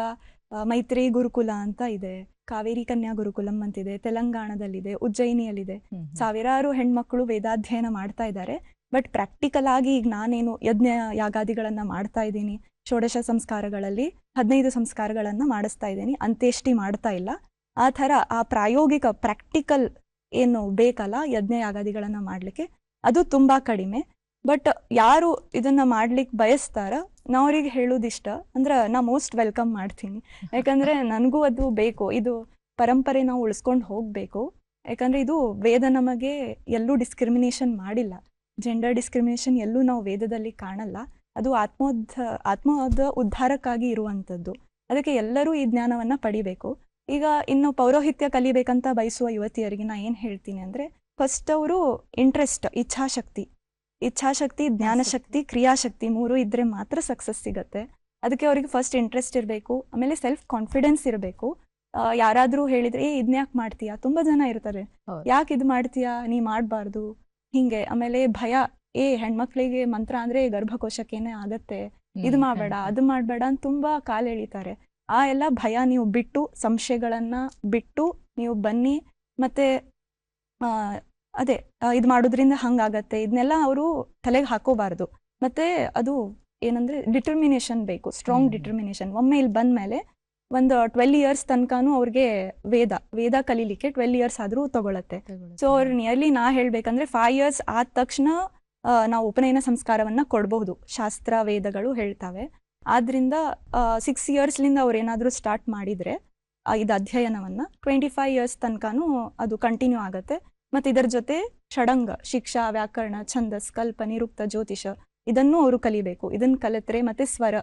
ಮೈತ್ರಿ ಗುರುಕುಲ ಅಂತ ಇದೆ, ಕಾವೇರಿ ಕನ್ಯಾ ಗುರುಕುಲಂ ಅಂತಿದೆ, ತೆಲಂಗಾಣದಲ್ಲಿದೆ, ಉಜ್ಜಯಿನಿಯಲ್ಲಿದೆ. ಸಾವಿರಾರು ಹೆಣ್ಮಕ್ಳು ವೇದಾಧ್ಯಯನ ಮಾಡ್ತಾ ಇದ್ದಾರೆ. ಬಟ್ ಪ್ರಾಕ್ಟಿಕಲ್ ಆಗಿ ಈಗ ನಾನೇನು ಯಜ್ಞ ಯಾಗಾದಿಗಳನ್ನು ಮಾಡ್ತಾ ಇದ್ದೀನಿ, ಷೋಡಶ ಸಂಸ್ಕಾರಗಳಲ್ಲಿ 15 ಸಂಸ್ಕಾರಗಳನ್ನು ಮಾಡಿಸ್ತಾ ಇದ್ದೀನಿ, ಅಂತ್ಯೇಷ್ಟಿ ಮಾಡ್ತಾ ಇಲ್ಲ. ಆ ಥರ ಆ ಪ್ರಾಯೋಗಿಕ ಪ್ರಾಕ್ಟಿಕಲ್ ಏನು ಬೇಕಲ್ಲ ಯಜ್ಞ ಯಾಗಾದಿಗಳನ್ನು ಮಾಡಲಿಕ್ಕೆ, ಅದು ತುಂಬ ಕಡಿಮೆ. ಬಟ್ ಯಾರು ಇದನ್ನು ಮಾಡ್ಲಿಕ್ಕೆ ಬಯಸ್ತಾರ ನಾ ಅವ್ರಿಗೆ ಹೇಳೋದಿಷ್ಟ ಅಂದ್ರೆ ನಾ ಮೋಸ್ಟ್ ವೆಲ್ಕಮ್ ಮಾಡ್ತೀನಿ. ಯಾಕಂದರೆ ನನಗೂ ಅದು ಬೇಕು, ಇದು ಪರಂಪರೆ ನಾವು ಉಳಿಸ್ಕೊಂಡು ಹೋಗಬೇಕು. ಯಾಕಂದರೆ ಇದು ವೇದ ನಮಗೆ ಎಲ್ಲೂ ಡಿಸ್ಕ್ರಿಮಿನೇಷನ್ ಮಾಡಿಲ್ಲ, ಜೆಂಡರ್ ಡಿಸ್ಕ್ರಿಮಿನೇಷನ್ ಎಲ್ಲೂ ನಾವು ವೇದದಲ್ಲಿ ಕಾಣಲ್ಲ. ಅದು ಆತ್ಮದ ಉದ್ಧಾರಕ್ಕಾಗಿ ಇರುವಂಥದ್ದು. ಅದಕ್ಕೆ ಎಲ್ಲರೂ ಈ ಜ್ಞಾನವನ್ನು ಪಡಿಬೇಕು. ಈಗ ಇನ್ನು ಪೌರೋಹಿತ್ಯ ಕಲಿಬೇಕಂತ ಬಯಸುವ ಯುವತಿಯರಿಗೆ ನಾ ಏನು ಹೇಳ್ತೀನಿ ಅಂದರೆ, ಫಸ್ಟ್ ಅವರು ಇಂಟ್ರೆಸ್ಟ್, ಇಚ್ಛಾಶಕ್ತಿ, ಜ್ಞಾನಶಕ್ತಿ, ಕ್ರಿಯಾಶಕ್ತಿ 3 ಇದ್ದರೆ ಮಾತ್ರ ಸಕ್ಸಸ್ ಸಿಗುತ್ತೆ. ಅದಕ್ಕೆ ಅವರಿಗೆ ಫಸ್ಟ್ ಇಂಟ್ರೆಸ್ಟ್ ಇರಬೇಕು, ಆಮೇಲೆ ಸೆಲ್ಫ್ ಕಾನ್ಫಿಡೆನ್ಸ್ ಇರಬೇಕು. ಯಾರಾದರೂ ಹೇಳಿದರೆ ಇದನ್ಯಾಕೆ ಮಾಡ್ತೀಯಾ, ತುಂಬ ಜನ ಇರ್ತಾರೆ, ಯಾಕೆ ಇದು ಮಾಡ್ತೀಯಾ, ನೀ ಮಾಡಬಾರ್ದು ಹಿಂಗೆ. ಆಮೇಲೆ ಭಯ, ಹೆಣ್ಮಕ್ಳಿಗೆ ಮಂತ್ರ ಅಂದರೆ ಗರ್ಭಕೋಶಕ್ಕೇನೆ ಆಗತ್ತೆ, ಇದು ಮಾಡಬೇಡ ಅದು ಮಾಡಬೇಡ ಅಂತ ತುಂಬ ಕಾಲು ಎಳಿತಾರೆ. ಆ ಎಲ್ಲ ಭಯ ನೀವು ಬಿಟ್ಟು, ಸಂಶಯಗಳನ್ನು ಬಿಟ್ಟು ನೀವು ಬನ್ನಿ. ಮತ್ತು ಅದೇ ಇದು ಮಾಡೋದ್ರಿಂದ ಹಂಗಾಗತ್ತೆ ಇದನ್ನೆಲ್ಲ ಅವರು ತಲೆಗೆ ಹಾಕೋಬಾರ್ದು. ಮತ್ತು ಅದು ಏನಂದರೆ ಡಿಟರ್ಮಿನೇಷನ್ ಬೇಕು, ಸ್ಟ್ರಾಂಗ್ ಡಿಟರ್ಮಿನೇಷನ್. ಒಮ್ಮೆ ಇಲ್ಲಿ ಬಂದ ಮೇಲೆ ಒಂದು 12 ಇಯರ್ಸ್ ತನಕನೂ ಅವ್ರಿಗೆ ವೇದ ಕಲೀಲಿಕ್ಕೆ 12 ಇಯರ್ಸ್ ಆದರೂ ತಗೊಳತ್ತೆ. ಸೊ ಅವ್ರು ನಿಯರ್ಲಿ ನಾ ಹೇಳಬೇಕಂದ್ರೆ 5 ಇಯರ್ಸ್ ಆದ ತಕ್ಷಣ ನಾವು ಉಪನಯನ ಸಂಸ್ಕಾರವನ್ನು ಕೊಡಬಹುದು, ಶಾಸ್ತ್ರ ವೇದಗಳು ಹೇಳ್ತಾವೆ. ಆದ್ದರಿಂದ 6 ಇಯರ್ಸ್ಲಿಂದ ಅವ್ರು ಏನಾದರೂ ಸ್ಟಾರ್ಟ್ ಮಾಡಿದರೆ ಇದು ಅಧ್ಯಯನವನ್ನು 25 ಇಯರ್ಸ್ ತನಕನೂ ಅದು ಕಂಟಿನ್ಯೂ ಆಗುತ್ತೆ. ಮತ್ತು ಇದರ ಜೊತೆ ಷಡಂಗ, ಶಿಕ್ಷಾ, ವ್ಯಾಕರಣ, ಛಂದಸ್, ಕಲ್ಪ, ನಿರುಕ್ತ, ಜ್ಯೋತಿಷ ಇದನ್ನು ಅವರು ಕಲಿಬೇಕು. ಇದನ್ನು ಕಲಿತ್ರೆ ಮತ್ತೆ ಸ್ವರ,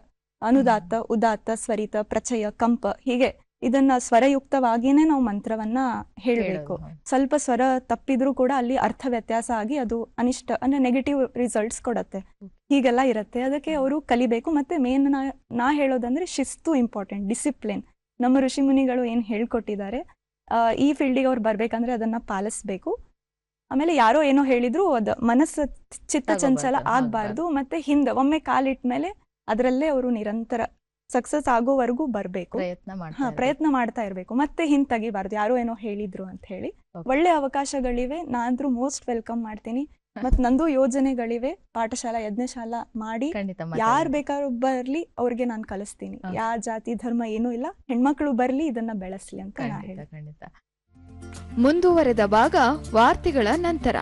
ಅನುದಾತ್ತ, ಉದಾತ್ತ, ಸ್ವರಿತ, ಪ್ರಚಯ, ಕಂಪ, ಹೀಗೆ ಇದನ್ನ ಸ್ವರಯುಕ್ತವಾಗಿಯೇ ನಾವು ಮಂತ್ರವನ್ನ ಹೇಳಬೇಕು. ಸ್ವಲ್ಪ ಸ್ವರ ತಪ್ಪಿದ್ರೂ ಕೂಡ ಅಲ್ಲಿ ಅರ್ಥ ವ್ಯತ್ಯಾಸ ಆಗಿ ಅದು ಅನಿಷ್ಟ ಅಂದ್ರೆ ನೆಗೆಟಿವ್ ರಿಸಲ್ಟ್ಸ್ ಕೊಡತ್ತೆ. ಹೀಗೆಲ್ಲ ಇರುತ್ತೆ. ಅದಕ್ಕೆ ಅವರು ಕಲಿಬೇಕು. ಮತ್ತೆ ಮೇನ್ ನಾ ಹೇಳೋದಂದ್ರೆ ಶಿಸ್ತು ಇಂಪಾರ್ಟೆಂಟ್, ಡಿಸಿಪ್ಲಿನ್. ನಮ್ಮ ಋಷಿ ಮುನಿಗಳು ಏನು ಹೇಳ್ಕೊಟ್ಟಿದ್ದಾರೆ, ಈ ಫೀಲ್ಡಿಗೆ ಅವ್ರು ಬರ್ಬೇಕಂದ್ರೆ ಅದನ್ನ ಪಾಲಿಸ್ಬೇಕು. ಆಮೇಲೆ ಯಾರೋ ಏನೋ ಹೇಳಿದ್ರು ಅದು ಮನಸ್ಸು ಚಿತ್ತ ಚಂಚಲ ಆಗ್ಬಾರ್ದು. ಮತ್ತೆ ಹಿಂದೆ ಒಮ್ಮೆ ಕಾಲಿಟ್ಮೇಲೆ ಅದರಲ್ಲೇ ಅವರು ನಿರಂತರ ಸಕ್ಸಸ್ ಆಗೋವರೆಗೂ ಬರಬೇಕು, ಪ್ರಯತ್ನ ಮಾಡ್ತಾ ಇರಬೇಕು. ಮತ್ತೆ ಹಿಂದೆ ತೆಗಿಬಾರ್ದು ಯಾರೋ ಏನೋ ಹೇಳಿದ್ರು ಅಂತ ಹೇಳಿ. ಒಳ್ಳೆ ಅವಕಾಶಗಳಿವೆ, ನಾನಂದ್ರೂ ಮೋಸ್ಟ್ ವೆಲ್ಕಮ್ ಮಾಡ್ತೀನಿ. ಮತ್ ನಂದು ಯೋಜನೆಗಳಿವೆ, ಪಾಠಶಾಲಾ ಯಜ್ಞಶಾಲಾ ಮಾಡಿ ಯಾರು ಬೇಕಾದ್ರೂ ಬರ್ಲಿ ಅವ್ರಿಗೆ ನಾನು ಕಲಿಸ್ತೀನಿ. ಯಾವ ಜಾತಿ ಧರ್ಮ ಏನೂ ಇಲ್ಲ, ಹೆಣ್ಮಕ್ಳು ಬರ್ಲಿ ಇದನ್ನ ಬೆಳೆಸ್ಲಿ ಅಂತ ನಾ ಹೇಳ್ತೀನಿ. ಮುಂದುವರೆದ ಭಾಗ ವಾರ್ತೆಗಳ ನಂತರ.